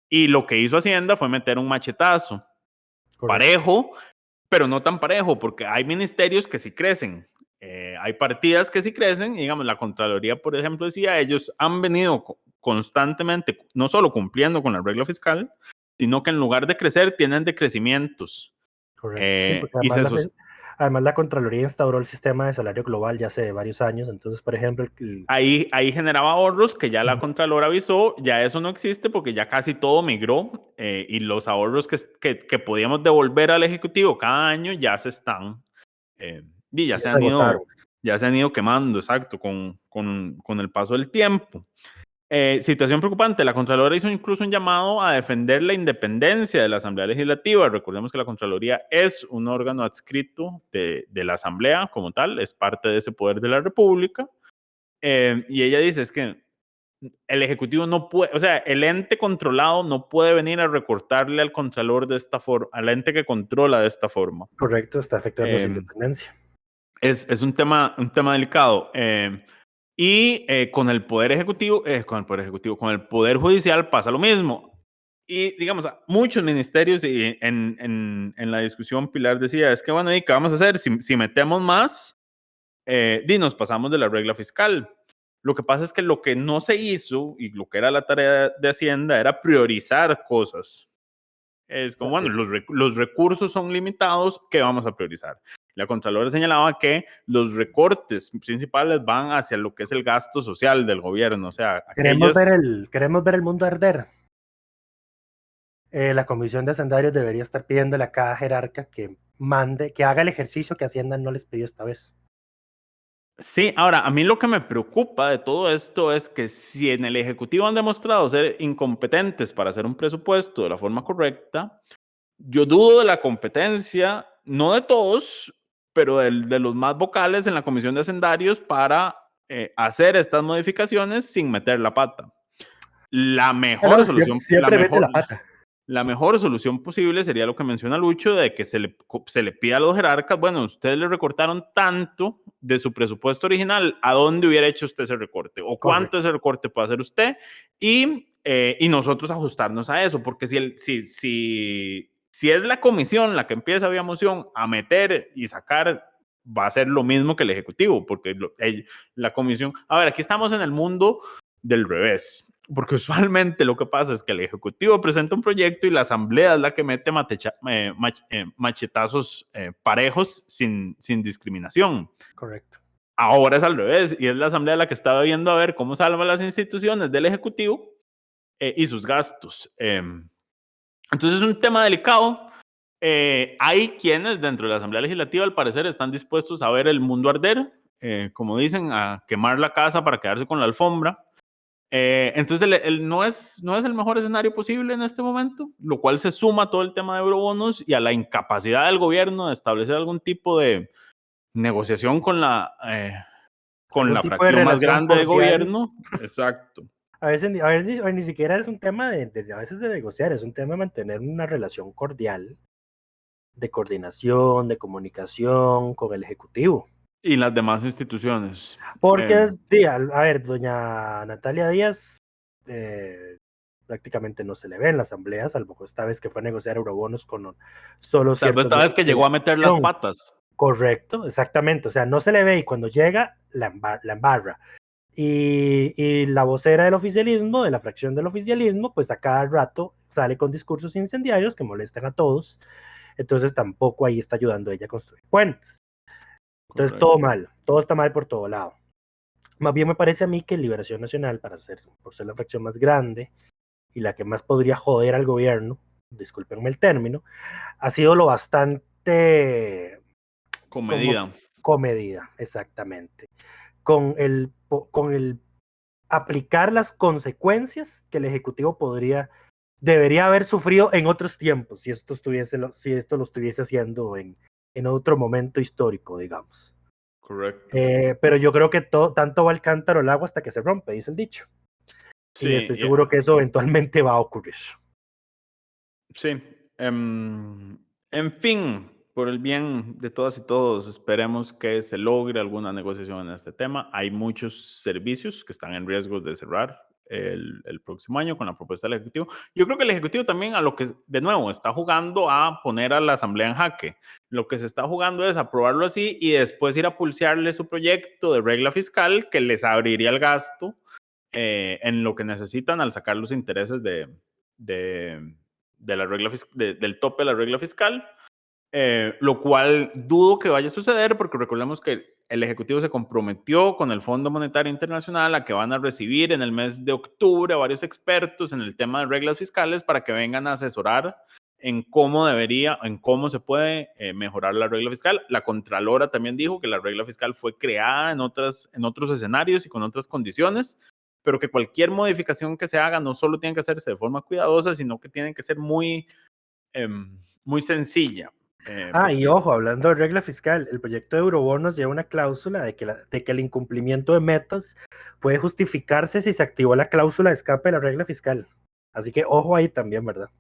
y lo que hizo Hacienda fue meter un machetazo. Correcto. Parejo, pero no tan parejo, porque hay ministerios que sí crecen. Hay partidas que sí crecen, y digamos, la Contraloría, por ejemplo, decía, ellos han venido constantemente, no solo cumpliendo con la regla fiscal, sino que en lugar de crecer, tienen decrecimientos. Correcto. Sí, además la Contraloría instauró el sistema de salario global ya hace varios años, entonces, por ejemplo... Ahí generaba ahorros que ya la Contralora avisó, ya eso no existe porque ya casi todo migró y los ahorros que podíamos devolver al Ejecutivo cada año ya se están... y ya se han ido quemando, exacto, con el paso del tiempo. Situación preocupante, la Contralora hizo incluso un llamado a defender la independencia de la Asamblea Legislativa. Recordemos que la Contraloría es un órgano adscrito de la Asamblea como tal, es parte de ese poder de la República. Y ella dice, es que el Ejecutivo no puede, o sea, el ente controlado no puede venir a recortarle al Contralor de esta forma, al ente que controla de esta forma. Correcto, está afectando su independencia. Es un tema delicado. Y con el Poder Ejecutivo, con el Poder Judicial pasa lo mismo. Y digamos, muchos ministerios, y en la discusión Pilar decía, es que bueno, ¿y qué vamos a hacer? Si metemos más, nos pasamos de la regla fiscal. Lo que pasa es que lo que no se hizo, y lo que era la tarea de Hacienda, era priorizar cosas. Es como, bueno, los recursos son limitados, ¿qué vamos a priorizar? La Contralora señalaba que los recortes principales van hacia lo que es el gasto social del gobierno. O sea, queremos ver el mundo arder. La Comisión de Hacendarios debería estar pidiendo a la caja jerarca que haga el ejercicio que Hacienda no les pidió esta vez. Sí, ahora, a mí lo que me preocupa de todo esto es que si en el Ejecutivo han demostrado ser incompetentes para hacer un presupuesto de la forma correcta, yo dudo de la competencia, no de todos, pero de los más vocales en la Comisión de Hacendarios para hacer estas modificaciones sin meter la pata. La mejor solución, la mejor solución posible sería lo que menciona Lucho, de que se le pida a los jerarcas, bueno, ustedes le recortaron tanto de su presupuesto original, ¿a dónde hubiera hecho usted ese recorte? ¿O cuánto ese recorte puede hacer usted? Y nosotros ajustarnos a eso, porque si es la comisión la que empieza vía moción a meter y sacar, va a ser lo mismo que el Ejecutivo, porque la comisión... A ver, aquí estamos en el mundo del revés. porque usualmente lo que pasa es que el Ejecutivo presenta un proyecto y la Asamblea es la que mete machetazos parejos sin discriminación. Correcto. Ahora es al revés, y es la Asamblea la que está viendo a ver cómo salva las instituciones del Ejecutivo y sus gastos. Entonces es un tema delicado. Hay quienes dentro de la Asamblea Legislativa, al parecer, están dispuestos a ver el mundo arder, como dicen, a quemar la casa para quedarse con la alfombra. Entonces no es el mejor escenario posible en este momento, lo cual se suma a todo el tema de eurobonos y a la incapacidad del gobierno de establecer algún tipo de negociación con la fracción más grande de gobierno. Exacto. A veces ni siquiera es un tema a veces de negociar, es un tema de mantener una relación cordial, de coordinación, de comunicación con el Ejecutivo. Y las demás instituciones. Porque, a ver, doña Natalia Díaz prácticamente no se le ve en la Asamblea, salvo esta vez que fue a negociar eurobonos con solo salvo esta vez que llegó a meter las patas. Correcto, exactamente. O sea, no se le ve y cuando llega, la embarra. Y la vocera del oficialismo, de la fracción del oficialismo, pues a cada rato sale con discursos incendiarios que molestan a todos. Entonces tampoco ahí está ayudando ella a construir puentes. Entonces todo mal, todo está mal por todo lado. Más bien me parece a mí que Liberación Nacional, por ser la fracción más grande y la que más podría joder al gobierno, discúlpenme el término, ha sido lo bastante comedida, exactamente. Con el aplicar las consecuencias que el Ejecutivo debería haber sufrido en otros tiempos, si esto lo estuviese haciendo en otro momento histórico, digamos. Correcto. Pero yo creo que tanto va el cántaro al agua hasta que se rompe, dice el dicho. Sí, y estoy seguro que eso eventualmente va a ocurrir. Sí. En fin, por el bien de todas y todos, esperemos que se logre alguna negociación en este tema. Hay muchos servicios que están en riesgo de cerrar el próximo año con la propuesta del Ejecutivo. Yo creo que el Ejecutivo también a lo que, de nuevo, está jugando a poner a la Asamblea en jaque. Lo que se está jugando es aprobarlo así y después ir a pulsearle su proyecto de regla fiscal que les abriría el gasto en lo que necesitan al sacar los intereses de la regla del tope de la regla fiscal. Lo cual dudo que vaya a suceder porque recordemos que el Ejecutivo se comprometió con el Fondo Monetario Internacional a que van a recibir en el mes de octubre a varios expertos en el tema de reglas fiscales para que vengan a asesorar en cómo se puede mejorar la regla fiscal. La Contralora también dijo que la regla fiscal fue creada en otros escenarios y con otras condiciones, pero que cualquier modificación que se haga no solo tiene que hacerse de forma cuidadosa, sino que tiene que ser muy sencilla. Y ojo, hablando de regla fiscal, el proyecto de eurobonos lleva una cláusula de que el incumplimiento de metas puede justificarse si se activó la cláusula de escape de la regla fiscal. Así que ojo ahí también, ¿verdad?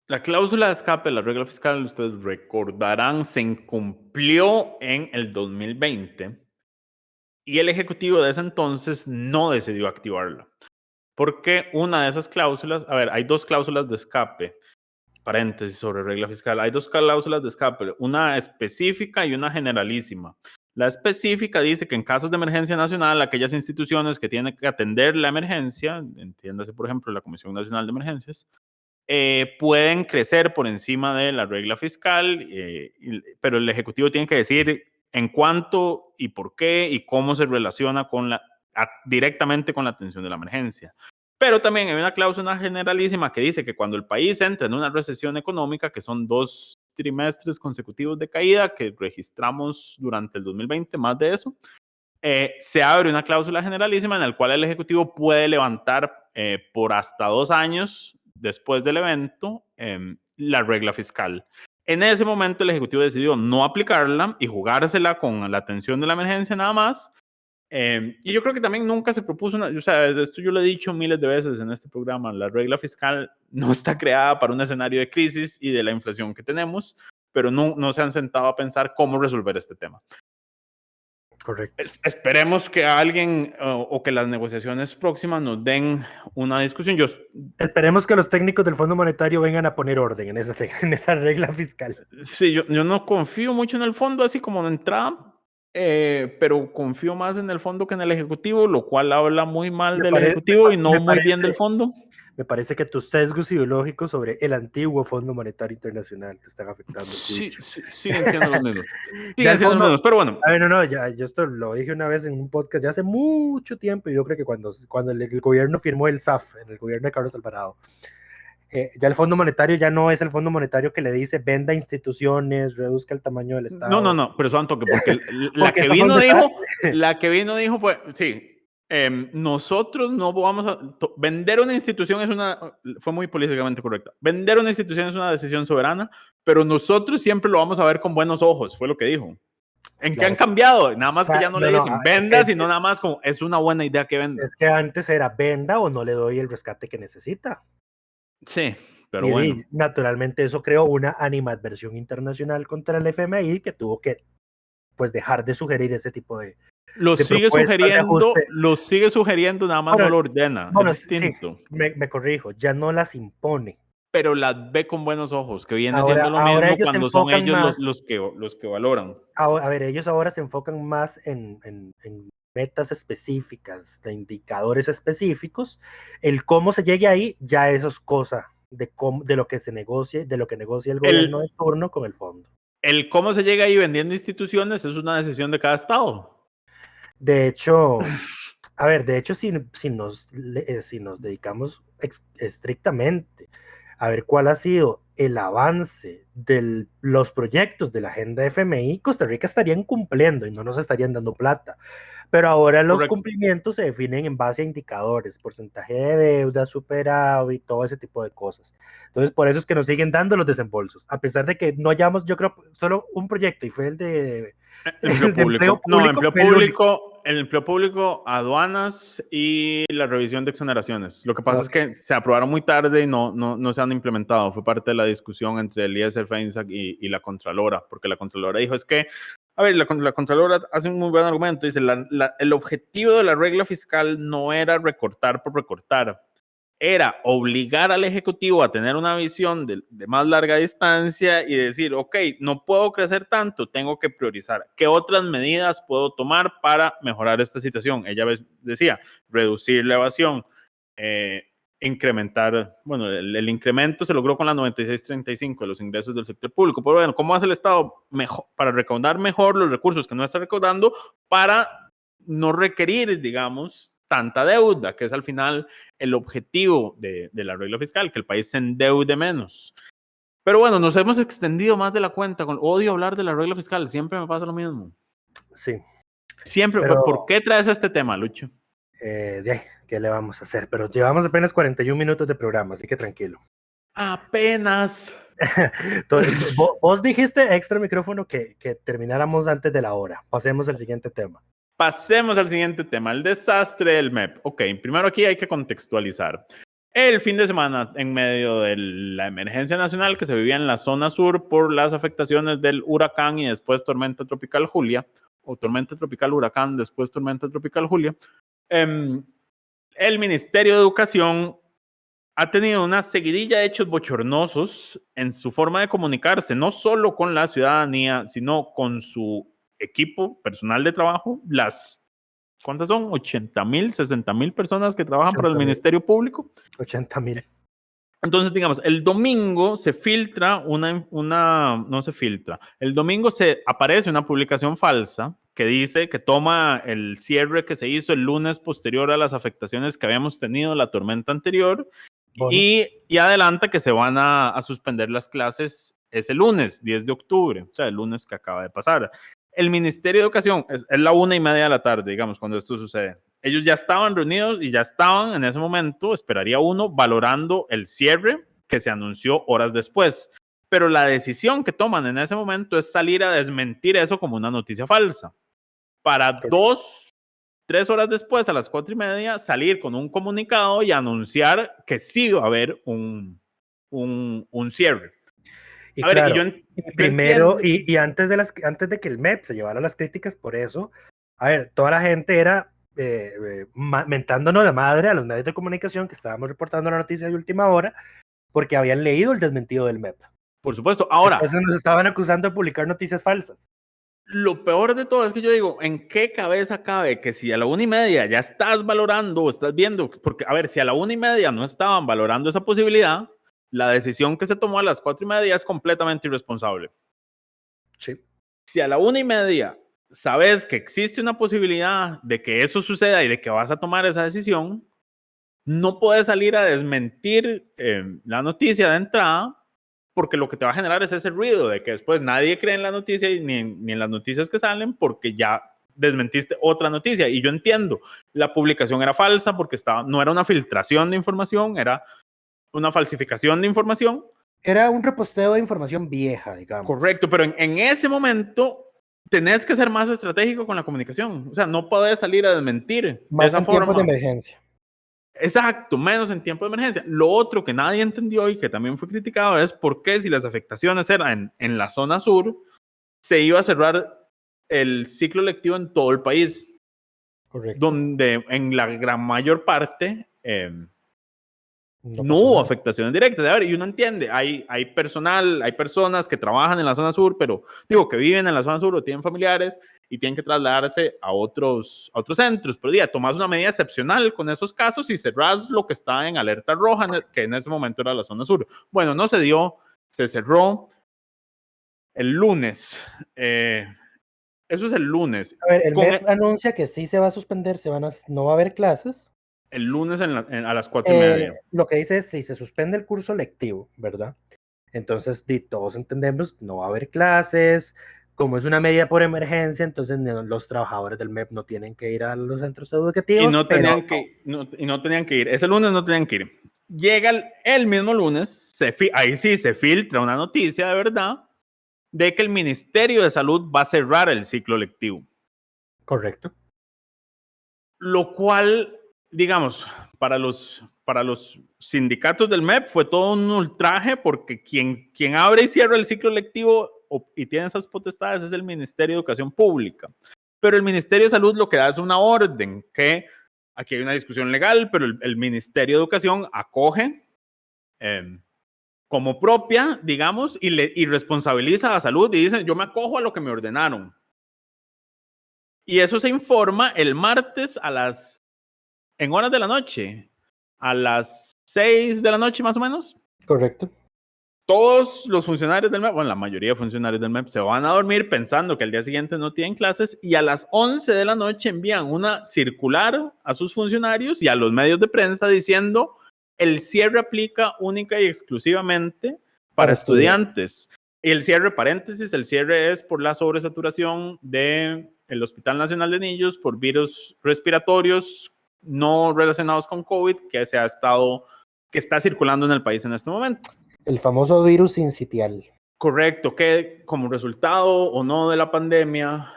La cláusula de escape de la regla fiscal, ustedes recordarán, se incumplió en el 2020 y el Ejecutivo de ese entonces no decidió activarla. Porque una de esas cláusulas, hay dos cláusulas de escape. Paréntesis sobre regla fiscal. Hay dos cláusulas de escape, una específica y una generalísima. La específica dice que en casos de emergencia nacional, aquellas instituciones que tienen que atender la emergencia, entiéndase por ejemplo la Comisión Nacional de Emergencias, pueden crecer por encima de la regla fiscal, pero el Ejecutivo tiene que decir en cuánto y por qué y cómo se relaciona directamente con la atención de la emergencia. Pero también hay una cláusula generalísima que dice que cuando el país entra en una recesión económica, que son 2 trimestres consecutivos de caída que registramos durante el 2020, más de eso, se abre una cláusula generalísima en la cual el Ejecutivo puede levantar por hasta 2 años después del evento la regla fiscal. En ese momento el Ejecutivo decidió no aplicarla y jugársela con la atención de la emergencia nada más. Y yo creo que también nunca se propuso esto yo lo he dicho miles de veces en este programa, la regla fiscal no está creada para un escenario de crisis y de la inflación que tenemos, pero no se han sentado a pensar cómo resolver este tema. Correcto. Esperemos que alguien o que las negociaciones próximas nos den una discusión. Esperemos que los técnicos del Fondo Monetario vengan a poner orden en esa regla fiscal. Sí, yo no confío mucho en el fondo así como de entrada, pero confío más en el fondo que en el Ejecutivo, lo cual habla muy mal del pare- Ejecutivo y no me muy bien parece- del fondo. Me parece que tus sesgos ideológicos sobre el antiguo Fondo Monetario Internacional te están afectando el Sí, juicio. siguen siendo los mismos. Ya el fondo, Pero bueno. a ver, no, ya, yo esto lo dije una vez en un podcast ya hace mucho tiempo, y yo creo que cuando el gobierno firmó el SAF, en el gobierno de Carlos Alvarado, ya el Fondo Monetario ya no es el Fondo Monetario que le dice venda instituciones, reduzca el tamaño del Estado. No, pero eso Anto, porque la que vino dijo fue, sí, nosotros no vamos a vender una institución fue muy políticamente correcta. Vender una institución es una decisión soberana, pero nosotros siempre lo vamos a ver con buenos ojos, fue lo que dijo. ¿En qué han cambiado? Nada más que ya no le dicen venda, sino nada más como es una buena idea que venda. Es que antes era venda o no le doy el rescate que necesita. Sí, pero bueno. Naturalmente eso creó una animadversión internacional contra el FMI que tuvo que pues dejar de sugerir ese tipo de lo sigue sugiriendo, nada más no lo ordena. Bueno, es distinto. Sí, me corrijo, ya no las impone. Pero las ve con buenos ojos, que viene siendo lo mismo cuando son ellos los que valoran. A ver, ellos ahora se enfocan más en metas específicas, de indicadores específicos. El cómo se llegue ahí, ya eso es cosa de lo que se negocie, de lo que negocia el gobierno de turno con el fondo. El cómo se llega ahí vendiendo instituciones es una decisión de cada estado. De hecho, si nos dedicamos estrictamente a ver cuál ha sido el avance de los proyectos de la agenda FMI, Costa Rica estarían cumpliendo y no nos estarían dando plata. Pero ahora los cumplimientos se definen en base a indicadores, porcentaje de deuda, superávit, todo ese tipo de cosas. Entonces, por eso es que nos siguen dando los desembolsos, a pesar de que no hayamos, yo creo, solo un proyecto, y fue el de empleo público, aduanas y la revisión de exoneraciones. Lo que pasa es que se aprobaron muy tarde y no se han implementado. Fue parte de la discusión entre el ISR, FEINSAC y la Contralora, porque la Contralora dijo es que, a ver, la Contralora hace un muy buen argumento, dice, el objetivo de la regla fiscal no era recortar por recortar, era obligar al Ejecutivo a tener una visión de más larga distancia y decir, ok, no puedo crecer tanto, tengo que priorizar. ¿Qué otras medidas puedo tomar para mejorar esta situación? Ella decía, reducir la evasión, incrementar, bueno, el incremento se logró con la 9635 de los ingresos del sector público, pero bueno, ¿cómo hace el Estado para recaudar mejor los recursos que no está recaudando para no requerir, digamos, tanta deuda, que es al final el objetivo de la regla fiscal, que el país se endeude menos? Pero bueno, nos hemos extendido más de la cuenta. Odio hablar de la regla fiscal, siempre me pasa lo mismo. Sí. Siempre. Pero, ¿por qué traes este tema, Lucho? ¿Qué le vamos a hacer? Pero llevamos apenas 41 minutos de programa, así que tranquilo. Apenas. Vos dijiste extra micrófono que termináramos antes de la hora. Pasemos al siguiente tema. Pasemos al siguiente tema, el desastre del MEP. Ok, primero aquí hay que contextualizar. El fin de semana, en medio de la emergencia nacional que se vivía en la zona sur por las afectaciones del huracán y después tormenta tropical Julia, o tormenta tropical huracán, después tormenta tropical Julia, el Ministerio de Educación ha tenido una seguidilla de hechos bochornosos en su forma de comunicarse, no solo con la ciudadanía, sino con su equipo personal de trabajo, ¿cuántas son? 80,000, 60,000 personas que trabajan para el Ministerio Público. 80,000. Entonces, digamos, el domingo se filtra no se filtra, el domingo se aparece una publicación falsa que dice que toma el cierre que se hizo el lunes posterior a las afectaciones que habíamos tenido la tormenta anterior y adelanta que se van a suspender las clases ese lunes, 10 de octubre, o sea, el lunes que acaba de pasar. El Ministerio de Educación, es la 1:30 de la tarde, digamos, cuando esto sucede. Ellos ya estaban reunidos y ya estaban en ese momento, esperaría uno, valorando el cierre que se anunció horas después. Pero la decisión que toman en ese momento es salir a desmentir eso como una noticia falsa. Para 3 horas después, a las 4:30, salir con un comunicado y anunciar que sí va a haber un cierre. Y a claro, ver, primero, y antes de que el MEP se llevara las críticas por eso, a ver, toda la gente era mentándonos de madre a los medios de comunicación que estábamos reportando la noticia de última hora porque habían leído el desmentido del MEP. Por supuesto, ahora. Entonces nos estaban acusando de publicar noticias falsas. Lo peor de todo es que yo digo, ¿en qué cabeza cabe que si a la 1:30 ya estás valorando o estás viendo? Porque, a ver, si a la 1:30 no estaban valorando esa posibilidad, la decisión que se tomó a las 4:30 es completamente irresponsable. Sí. Si a la 1:30 sabes que existe una posibilidad de que eso suceda y de que vas a tomar esa decisión, no puedes salir a desmentir la noticia de entrada, porque lo que te va a generar es ese ruido de que después nadie cree en la noticia ni en las noticias que salen porque ya desmentiste otra noticia. Y yo entiendo, la publicación era falsa porque no era una filtración de información, era una falsificación de información. Era un reposteo de información vieja, digamos. Correcto, pero en ese momento tenés que ser más estratégico con la comunicación. O sea, no podés salir a desmentir Más de esa en forma. tiempos de emergencia. Exacto, menos en tiempo de emergencia. Lo otro que nadie entendió y que también fue criticado es por qué, si las afectaciones eran en la zona sur, se iba a cerrar el ciclo lectivo en todo el país. Correcto. Donde en la gran mayor parte no hubo afectaciones directas. A ver, y uno entiende, hay personal, hay personas que trabajan en la zona sur, pero digo, que viven en la zona sur o tienen familiares y tienen que trasladarse a otros centros. Pero ya, tomás una medida excepcional con esos casos y cerrás lo que está en alerta roja, que en ese momento era la zona sur. Bueno, no se dio, se cerró el lunes. Eso es el lunes. A ver, el MEP anuncia que sí se va a suspender, no va a haber clases. El lunes a las 4:30. Lo que dice es si se suspende el curso lectivo, ¿verdad? Entonces, todos entendemos, no va a haber clases, como es una medida por emergencia, entonces los trabajadores del MEP no tienen que ir a los centros educativos. Y no tenían que ir. Ese lunes no tenían que ir. Llega el mismo lunes, ahí sí se filtra una noticia de verdad de que el Ministerio de Salud va a cerrar el ciclo lectivo. Correcto. Lo cual, digamos, para los sindicatos del MEP fue todo un ultraje, porque quien abre y cierra el ciclo lectivo y tiene esas potestades es el Ministerio de Educación Pública. Pero el Ministerio de Salud lo que da es una orden, que aquí hay una discusión legal, pero el Ministerio de Educación acoge como propia, digamos, y responsabiliza a la salud y dicen, yo me acojo a lo que me ordenaron. Y eso se informa el martes en horas de la noche, a las 6 de la noche más o menos. Correcto. Todos los funcionarios del MEP, bueno, la mayoría de funcionarios del MEP se van a dormir pensando que al día siguiente no tienen clases, y a las 11 de la noche envían una circular a sus funcionarios y a los medios de prensa diciendo el cierre aplica única y exclusivamente para estudiantes. Y el cierre, paréntesis, el cierre es por la sobresaturación del Hospital Nacional de Niños por virus respiratorios no relacionados con COVID que está circulando en el país en este momento. El famoso virus sincitial. Correcto, que como resultado o no de la pandemia,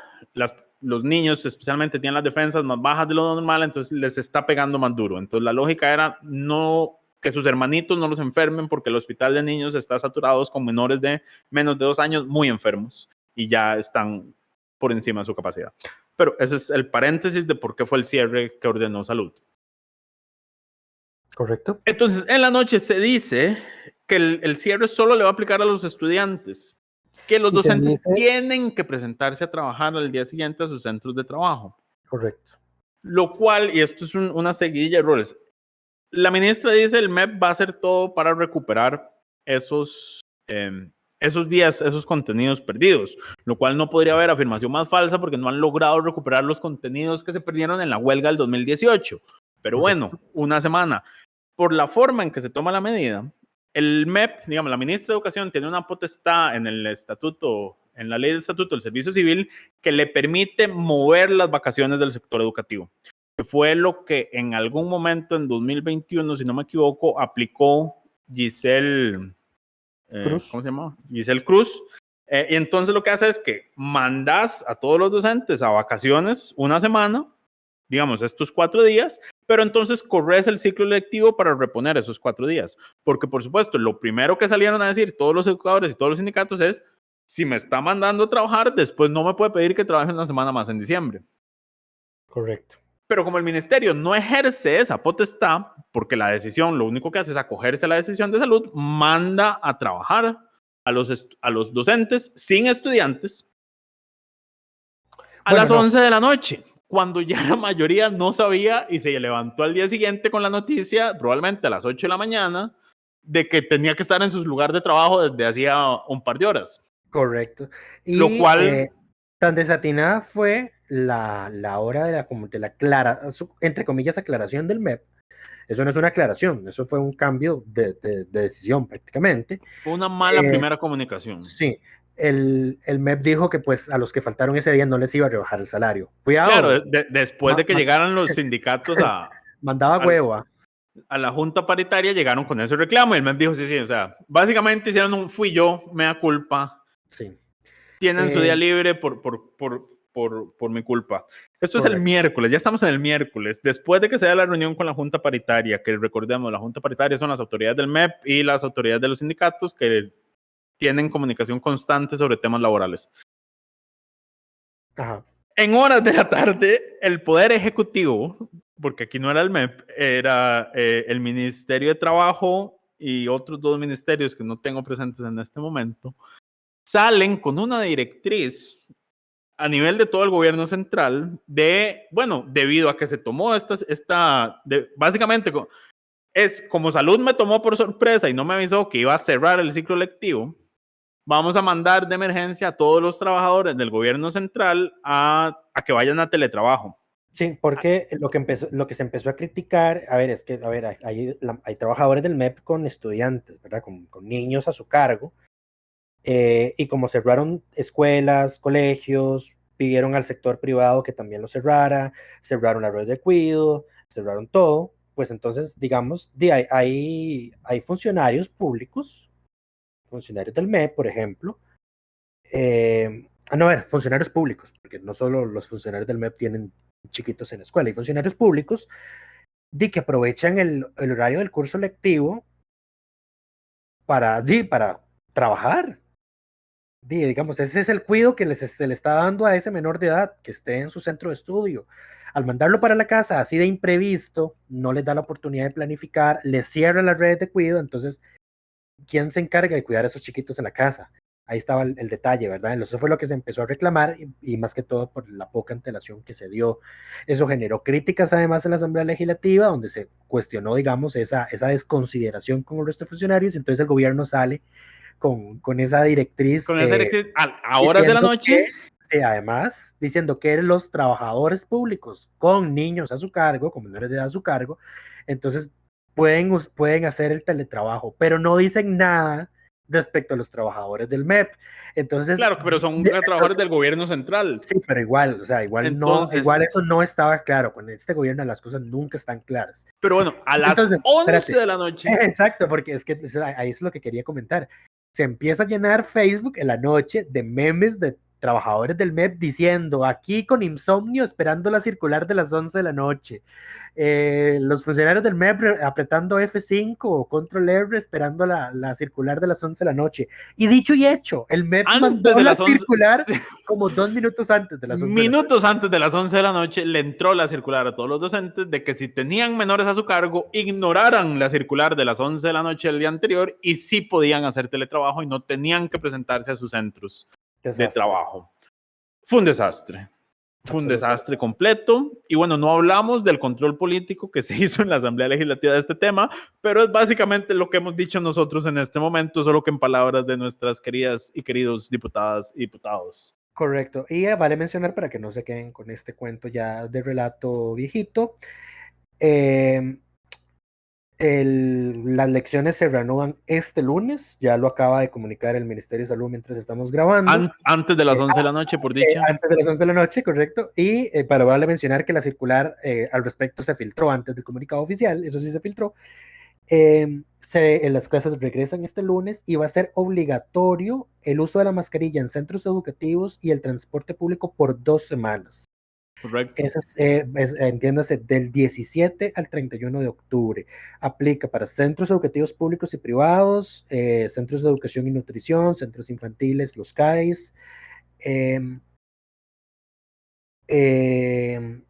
los niños especialmente tienen las defensas más bajas de lo normal, entonces les está pegando más duro. Entonces la lógica era no que sus hermanitos no los enfermen, porque el hospital de niños está saturado con menores de menos de 2 años muy enfermos y ya están por encima de su capacidad. Pero ese es el paréntesis de por qué fue el cierre que ordenó Salud. Correcto. Entonces, en la noche se dice que el cierre solo le va a aplicar a los estudiantes, que los docentes tienen que presentarse a trabajar al día siguiente a sus centros de trabajo. Correcto. Lo cual, y esto es una seguidilla de errores, la ministra dice el MEP va a hacer todo para recuperar esos días, esos contenidos perdidos, lo cual no podría haber afirmación más falsa, porque no han logrado recuperar los contenidos que se perdieron en la huelga del 2018. Pero bueno, una semana. Por la forma en que se toma la medida, el MEP, digamos, la ministra de Educación tiene una potestad en el estatuto, en la ley del estatuto del servicio civil, que le permite mover las vacaciones del sector educativo, que fue lo que en algún momento en 2021, si no me equivoco, aplicó Giselle Cruz. ¿Cómo se llama? Giselle Cruz. Y entonces lo que hace es que mandas a todos los docentes a vacaciones una semana, digamos estos 4 días, pero entonces corres el ciclo lectivo para reponer esos 4 días. Porque, por supuesto, lo primero que salieron a decir todos los educadores y todos los sindicatos es, si me está mandando a trabajar, después no me puede pedir que trabaje una semana más en diciembre. Correcto. Pero como el ministerio no ejerce esa potestad, porque la decisión lo único que hace es acogerse a la decisión de salud, manda a trabajar a los docentes sin estudiantes, a las 11 de la noche, cuando ya la mayoría no sabía y se levantó al día siguiente con la noticia, probablemente a las 8 de la mañana, de que tenía que estar en su lugar de trabajo desde hacía un par de horas. Correcto. Lo Y cual, tan desatinada fue la hora de la clara, entre comillas, aclaración del MEP. Eso no es una aclaración, eso fue un cambio de decisión prácticamente. fue una mala primera comunicación. Sí, el MEP dijo que pues a los que faltaron ese día no les iba a rebajar el salario. Cuidado. Claro, después de que llegaran los sindicatos mandaba huevo a la junta paritaria, llegaron con ese reclamo y el MEP dijo, sí, o sea, básicamente hicieron un fui yo, mea culpa. Sí. Tienen su día libre por mi culpa. Esto es el miércoles, ya estamos en el miércoles, después de que se da la reunión con la junta paritaria, que recordemos, la junta paritaria son las autoridades del MEP y las autoridades de los sindicatos que tienen comunicación constante sobre temas laborales. Ajá. En horas de la tarde, el Poder Ejecutivo, porque aquí no era el MEP, era el Ministerio de Trabajo y otros dos ministerios que no tengo presentes en este momento, salen con una directriz a nivel de todo el gobierno central debido a que se tomó básicamente es como salud me tomó por sorpresa y no me avisó que iba a cerrar el ciclo lectivo, vamos a mandar de emergencia a todos los trabajadores del gobierno central a que vayan a teletrabajo. Sí, porque lo que se empezó a criticar, es que hay trabajadores del MEP con estudiantes, ¿verdad? Con niños a su cargo. Y como cerraron escuelas, colegios, pidieron al sector privado que también lo cerraron la red de cuidado, cerraron todo, pues entonces, digamos, hay funcionarios públicos, funcionarios del MEP, por ejemplo, funcionarios públicos, porque no solo los funcionarios del MEP tienen chiquitos en la escuela, hay funcionarios públicos que aprovechan el horario del curso lectivo para trabajar. Digamos, ese es el cuidado que se le está dando a ese menor de edad que esté en su centro de estudio. Al mandarlo para la casa así de imprevisto, no les da la oportunidad de planificar, les cierra las redes de cuidado, entonces, ¿quién se encarga de cuidar a esos chiquitos en la casa? Ahí estaba el detalle, ¿verdad? Eso fue lo que se empezó a reclamar y más que todo por la poca antelación que se dio. Eso generó críticas además en la Asamblea Legislativa, donde se cuestionó, digamos, esa desconsideración con el resto de funcionarios, entonces el gobierno sale con esa directriz. Con esa directriz a horas de la noche. Sí, además, diciendo que los trabajadores públicos con niños a su cargo, con menores de edad a su cargo, entonces pueden hacer el teletrabajo, pero no dicen nada respecto a los trabajadores del MEP. Entonces, claro, pero son trabajadores del gobierno central. Sí, pero igual eso no estaba claro. Con este gobierno las cosas nunca están claras. Pero bueno, a las 11 de la noche. Exacto, porque es que ahí es lo que quería comentar. Se empieza a llenar Facebook en la noche de memes de trabajadores del MEP diciendo aquí con insomnio esperando la circular de las 11 de la noche. Los funcionarios del MEP apretando F5 o Control R esperando la circular de las 11 de la noche. Y dicho y hecho, el MEP mandó la circular como 2 minutos antes de las 11 minutos antes de las 11 de la noche le entró la circular a todos los docentes de que si tenían menores a su cargo, ignoraran la circular de las 11 de la noche del día anterior y sí podían hacer teletrabajo y no tenían que presentarse a sus centros de trabajo. Fue un desastre. Fue un desastre completo. Y bueno, no hablamos del control político que se hizo en la Asamblea Legislativa de este tema, pero es básicamente lo que hemos dicho nosotros en este momento, solo que en palabras de nuestras queridas y queridos diputadas y diputados. Correcto. Y vale mencionar para que no se queden con este cuento ya de relato viejito. Las lecciones se reanudan este lunes, ya lo acaba de comunicar el Ministerio de Salud mientras estamos grabando. Antes de las 11 de la noche, por dicha. Antes de las 11 de la noche, correcto. Y para vale mencionar que la circular al respecto se filtró antes del comunicado oficial, eso sí se filtró. Las clases regresan este lunes y va a ser obligatorio el uso de la mascarilla en centros educativos y el transporte público por 2 semanas. Correcto. Entiéndase, del 17 al 31 de octubre. Aplica para centros educativos públicos y privados, centros de educación y nutrición, centros infantiles, los CAIS,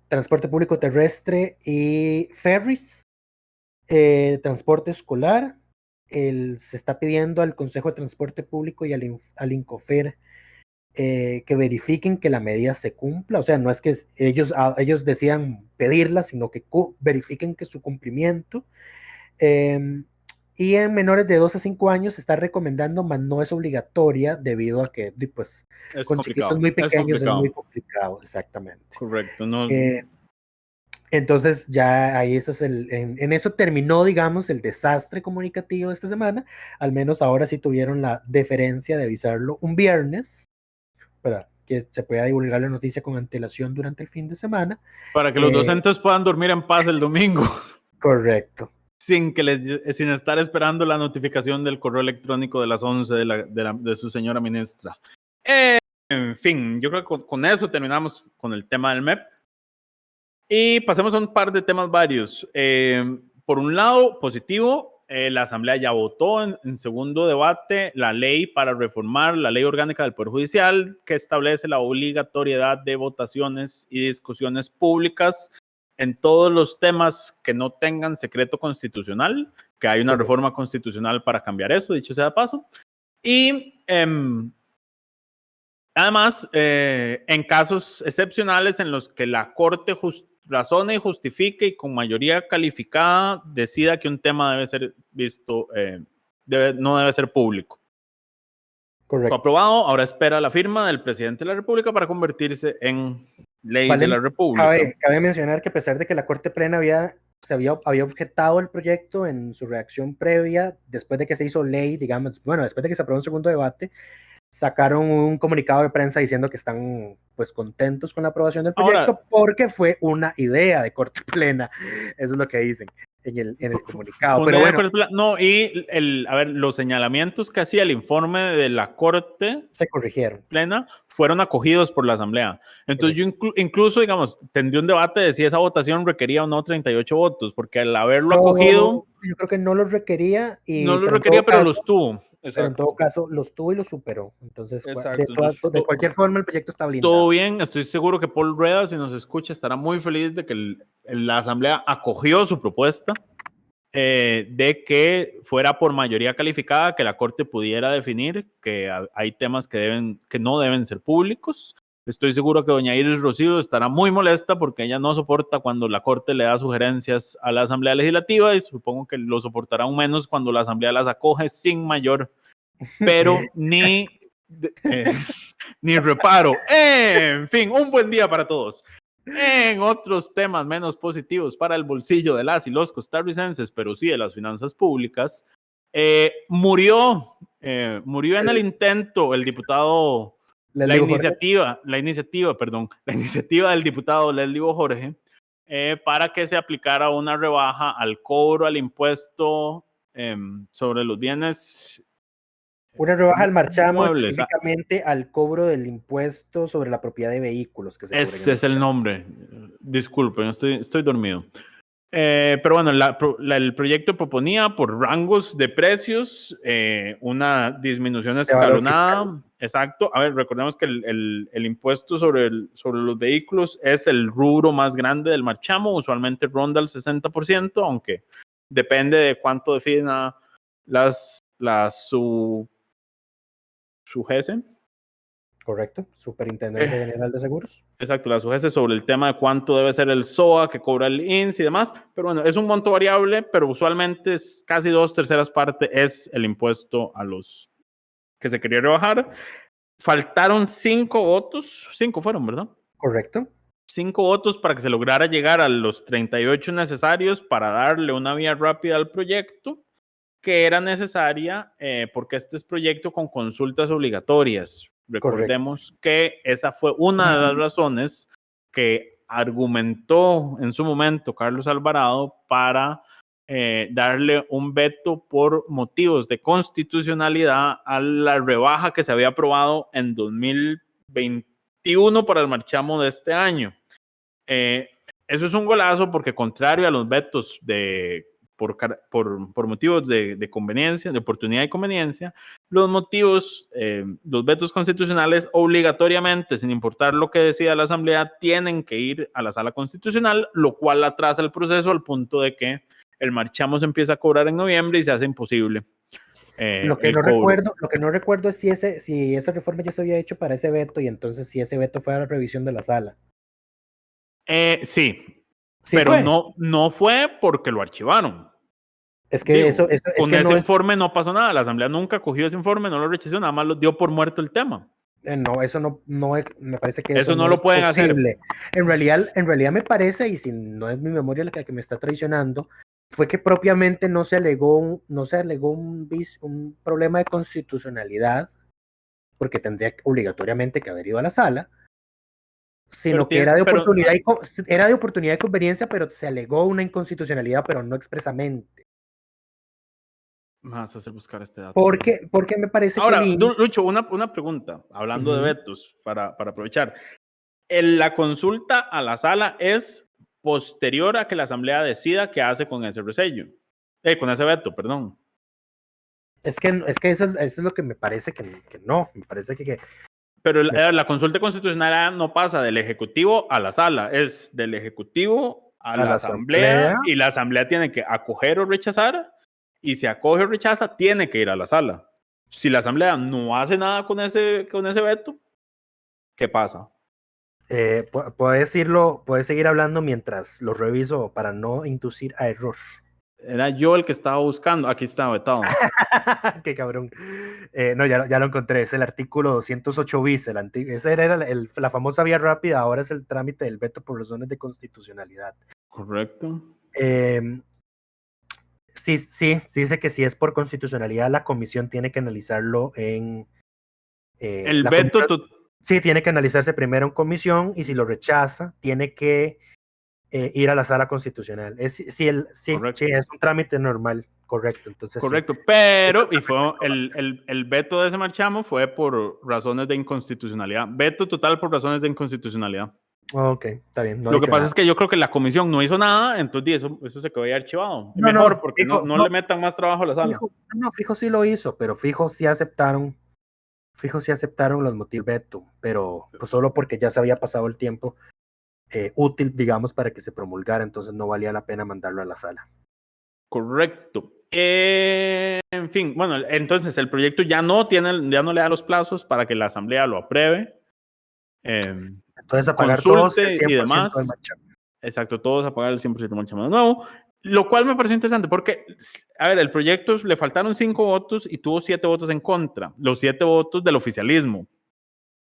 transporte público terrestre y ferries, transporte escolar. Se está pidiendo al Consejo de Transporte Público y al INCOFER que verifiquen que la medida se cumpla, o sea, no es que ellos decían pedirla, sino que verifiquen que su cumplimiento. Y en menores de 2 a 5 años se está recomendando, mas no es obligatoria debido a que pues, con chiquitos muy pequeños es muy complicado, exactamente. Correcto. No. Entonces ya ahí eso es en eso terminó, digamos, el desastre comunicativo de esta semana. Al menos ahora sí tuvieron la deferencia de avisarlo un viernes para que se pueda divulgar la noticia con antelación durante el fin de semana. Para que los docentes puedan dormir en paz el domingo. Correcto. Sin estar esperando la notificación del correo electrónico de las 11 de su señora ministra. En fin, yo creo que con eso terminamos con el tema del MEP. Y pasemos a un par de temas varios. Por un lado, positivo, la Asamblea ya votó en segundo debate la ley para reformar la ley orgánica del Poder Judicial, que establece la obligatoriedad de votaciones y discusiones públicas en todos los temas que no tengan secreto constitucional, que hay una reforma constitucional para cambiar eso, dicho sea de paso. Y además, en casos excepcionales en los que la Corte razone y justifique y con mayoría calificada decida que un tema debe ser visto, no debe ser público. Correcto. Fue aprobado, ahora espera la firma del presidente de la República para convertirse en ley de la República. Cabe mencionar que a pesar de que la Corte Plena había objetado el proyecto en su reacción previa, después de que se hizo ley, digamos, bueno, después de que se aprobó un segundo debate, sacaron un comunicado de prensa diciendo que están pues contentos con la aprobación del proyecto. Ahora, porque fue una idea de Corte Plena, eso es lo que dicen en el comunicado. Pero bueno, no, y los señalamientos que hacía el informe de la Corte se corrigieron. Plena fueron acogidos por la Asamblea. Entonces yo incluso, digamos, tendría un debate de si esa votación requería o no 38 votos, porque al haberlo acogido... Yo creo que no los requería. No los requería, pero los tuvo. Pero en todo caso, los tuvo y los superó. Entonces, de cualquier forma, el proyecto está blindado. Todo bien, estoy seguro que Paul Rueda, si nos escucha, estará muy feliz de que la Asamblea acogió su propuesta de que fuera por mayoría calificada, que la Corte pudiera definir que hay temas que no deben ser públicos. Estoy seguro que doña Iris Rocío estará muy molesta porque ella no soporta cuando la Corte le da sugerencias a la Asamblea Legislativa y supongo que lo soportará aún menos cuando la Asamblea las acoge sin mayor, pero ni reparo. En fin, un buen día para todos. En otros temas menos positivos para el bolsillo de las y los costarricenses, pero sí de las finanzas públicas, murió en el intento el diputado... La iniciativa del diputado Leslie Bojorge para que se aplicara una rebaja al cobro al impuesto sobre los bienes. Una rebaja al marchamo, específicamente al cobro del impuesto sobre la propiedad de vehículos. Ese es el nombre. Disculpen, estoy dormido. Pero bueno, el proyecto proponía por rangos de precios una disminución escalonada. Exacto. A ver, recordemos que el impuesto sobre los vehículos es el rubro más grande del marchamo, usualmente ronda el 60%, aunque depende de cuánto defina su GESE. Correcto, Superintendencia General de Seguros. Exacto, la SUGESE sobre el tema de cuánto debe ser el SOA que cobra el INS y demás, pero bueno, es un monto variable, pero usualmente es casi 2/3 partes es el impuesto a los que se quería rebajar. Faltaron 5 votos, 5 fueron, ¿verdad? Correcto. 5 votos para que se lograra llegar a los 38 necesarios para darle una vía rápida al proyecto, que era necesaria porque este es proyecto con consultas obligatorias. Recordemos que esa fue una de las razones que argumentó en su momento Carlos Alvarado para darle un veto por motivos de constitucionalidad a la rebaja que se había aprobado en 2021 para el marchamo de este año. Eso es un golazo porque contrario a los vetos por motivos de conveniencia, de oportunidad y conveniencia, los vetos constitucionales obligatoriamente, sin importar lo que decida la Asamblea, tienen que ir a la Sala Constitucional, lo cual atrasa el proceso al punto de que el marchamo se empieza a cobrar en noviembre y se hace imposible. Lo que el no cobro. recuerdo es si esa reforma ya se había hecho para ese veto y entonces si ese veto fue a la revisión de la sala. Sí, Sí pero fue. no fue porque lo archivaron. Es que Digo, eso es con que ese no es, informe no pasó nada. La Asamblea nunca cogió ese informe, no lo rechazó, nada más lo dio por muerto el tema. no, eso no me parece que eso Eso no no lo es pueden hacer. posible. En realidad me parece, y si no es mi memoria la que me está traicionando, fue que propiamente no se alegó un problema de constitucionalidad, porque tendría obligatoriamente que haber ido a la sala, sino que era de Pero oportunidad y conveniencia, pero se alegó una inconstitucionalidad, pero no expresamente. me vas a hacer buscar este dato. Porque me parece que Ahora, Lucho, una pregunta, hablando de vetos, para aprovechar. La consulta a la sala es posterior a que la Asamblea decida qué hace con ese resello. Con ese veto, perdón. Es que eso es lo que me parece que no. Me parece que Pero la consulta constitucional no pasa del Ejecutivo a la sala, es del Ejecutivo a la Asamblea, y la Asamblea tiene que acoger o rechazar, y si acoge o rechaza, tiene que ir a la sala. Si la Asamblea no hace nada con ese veto, ¿qué pasa? puedes seguir hablando mientras lo reviso para no inducir a error. Era yo el que estaba buscando. Aquí está vetado. Qué cabrón. No, ya lo encontré. Es el artículo 208 bis. Esa era la famosa vía rápida. Ahora es el trámite del veto por razones de constitucionalidad. Correcto. Sí, dice que si es por constitucionalidad, la comisión tiene que analizarlo en... el veto... Sí, tiene que analizarse primero en comisión y si lo rechaza, tiene que ir a la sala constitucional. Sí, es un trámite normal, correcto. Entonces, correcto, sí. Pero y fue el veto de ese marchamo fue por razones de inconstitucionalidad. Veto total por razones de inconstitucionalidad. Ok, está bien. Lo que pasa es que yo creo que la comisión no hizo nada, entonces eso se quedó ahí archivado. Mejor, porque no le metan más trabajo a la sala. Fijo sí lo hizo, pero fijo sí aceptaron los motivos de veto, pero pues solo porque ya se había pasado el tiempo útil, digamos, para que se promulgara, entonces no valía la pena mandarlo a la sala. Correcto. En fin, bueno, entonces el proyecto ya no le da los plazos para que la Asamblea lo apruebe. Entonces apagar consulte todos el 100% y demás. del marchamo. Exacto, todos apagar el 100% del marchamo de nuevo. Lo cual me pareció interesante porque, a ver, el proyecto le faltaron 5 votos y tuvo 7 votos en contra. Los 7 votos del oficialismo.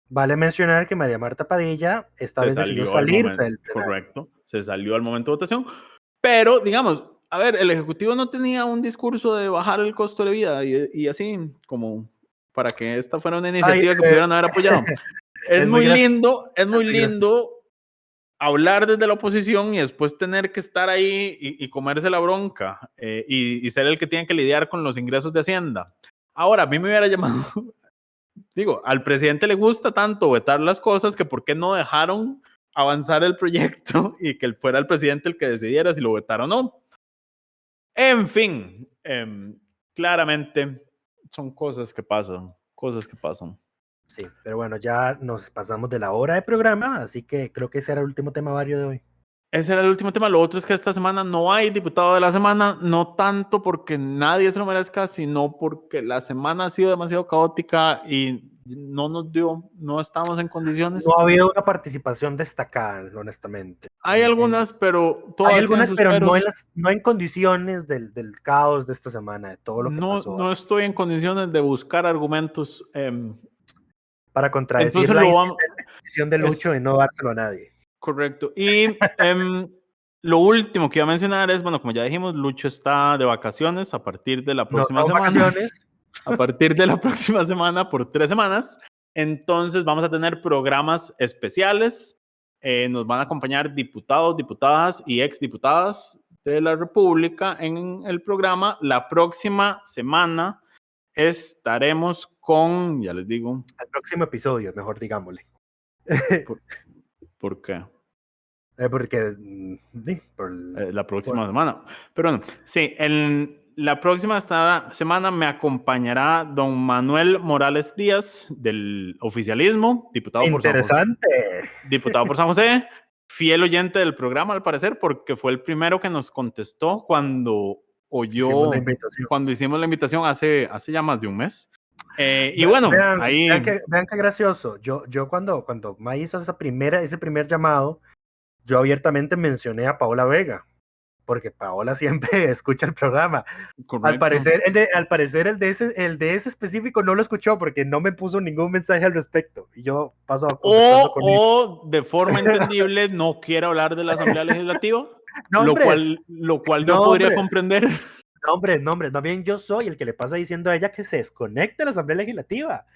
Vale mencionar que María Marta Padilla esta vez decidió salirse del plenario. Correcto, se salió al momento de votación. Pero, digamos, a ver, el Ejecutivo no tenía un discurso de bajar el costo de vida y así como para que esta fuera una iniciativa que pudieran haber apoyado. Es muy lindo hablar desde la oposición y después tener que estar ahí y comerse la bronca y ser el que tiene que lidiar con los ingresos de Hacienda. Ahora, a mí me hubiera llamado, digo, al presidente le gusta tanto vetar las cosas que por qué no dejaron avanzar el proyecto y que fuera el presidente el que decidiera si lo vetara o no. En fin, claramente son cosas que pasan. Sí, pero bueno, ya nos pasamos de la hora de programa, así que creo que ese era el último tema vario de hoy. Ese era el último tema. Lo otro es que esta semana no hay diputado de la semana, no tanto porque nadie se lo merezca, sino porque la semana ha sido demasiado caótica y no estamos en condiciones. No ha habido una participación destacada, honestamente. Hay algunas, pero todas hay algunas, pero peros. no en condiciones del caos de esta semana, de todo lo que pasó. No estoy en condiciones de buscar argumentos para contradecir la decisión de Lucho y no dárselo a nadie. Correcto. Y lo último que iba a mencionar es, bueno, como ya dijimos, Lucho está de vacaciones a partir de la próxima semana. A partir de la próxima semana por 3 semanas. Entonces vamos a tener programas especiales. Nos van a acompañar diputados, diputadas y exdiputadas de la República en el programa. La próxima semana estaremos con, ya les digo. El próximo episodio, mejor digámosle. ¿Por qué? Porque la próxima semana. Pero bueno, sí, la próxima semana me acompañará don Manuel Morales Díaz del oficialismo, diputado por San José, fiel oyente del programa al parecer, porque fue el primero que nos contestó cuando oyó cuando hicimos la invitación hace ya más de un mes. Y bueno, vean, ahí... Vean qué gracioso. Yo cuando May hizo ese primer llamado, yo abiertamente mencioné a Paola Vega, porque Paola siempre escucha el programa. Correcto. Al parecer el de ese específico no lo escuchó porque no me puso ningún mensaje al respecto. Y yo paso a conversando con él. O de forma entendible no quiere hablar de la Asamblea Legislativa, lo cual yo podría comprender. No, hombre, más bien yo soy el que le pasa diciendo a ella que se desconecte de la Asamblea Legislativa,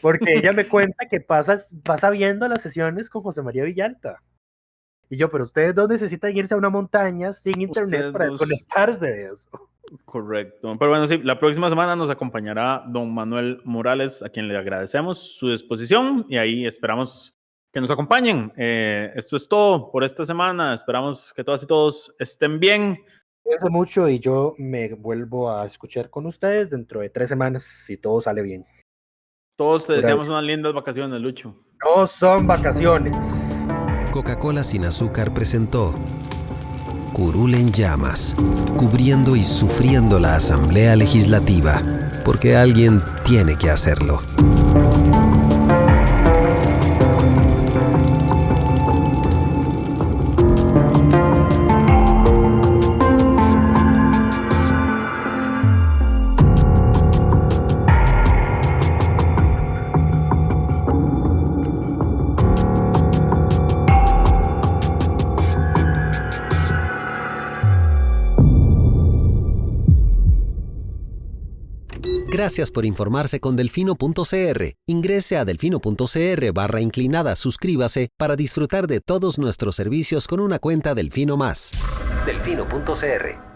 porque ella me cuenta que pasa viendo las sesiones con José María Villalta. Y yo, pero ustedes dos necesitan irse a una montaña sin internet para desconectarse de eso. Correcto. Pero bueno, sí, la próxima semana nos acompañará don Manuel Morales, a quien le agradecemos su disposición y ahí esperamos que nos acompañen. Esto es todo por esta semana. Esperamos que todas y todos estén bien. Cuídense mucho y yo me vuelvo a escuchar con ustedes dentro de 3 semanas si todo sale bien. Todos te deseamos unas lindas vacaciones, Lucho. No son vacaciones. Coca-Cola sin azúcar presentó Curul en llamas, cubriendo y sufriendo la Asamblea Legislativa, porque alguien tiene que hacerlo. Gracias por informarse con Delfino.cr. Ingrese a delfino.cr/inclinada, suscríbase para disfrutar de todos nuestros servicios con una cuenta Delfino Más. Delfino.cr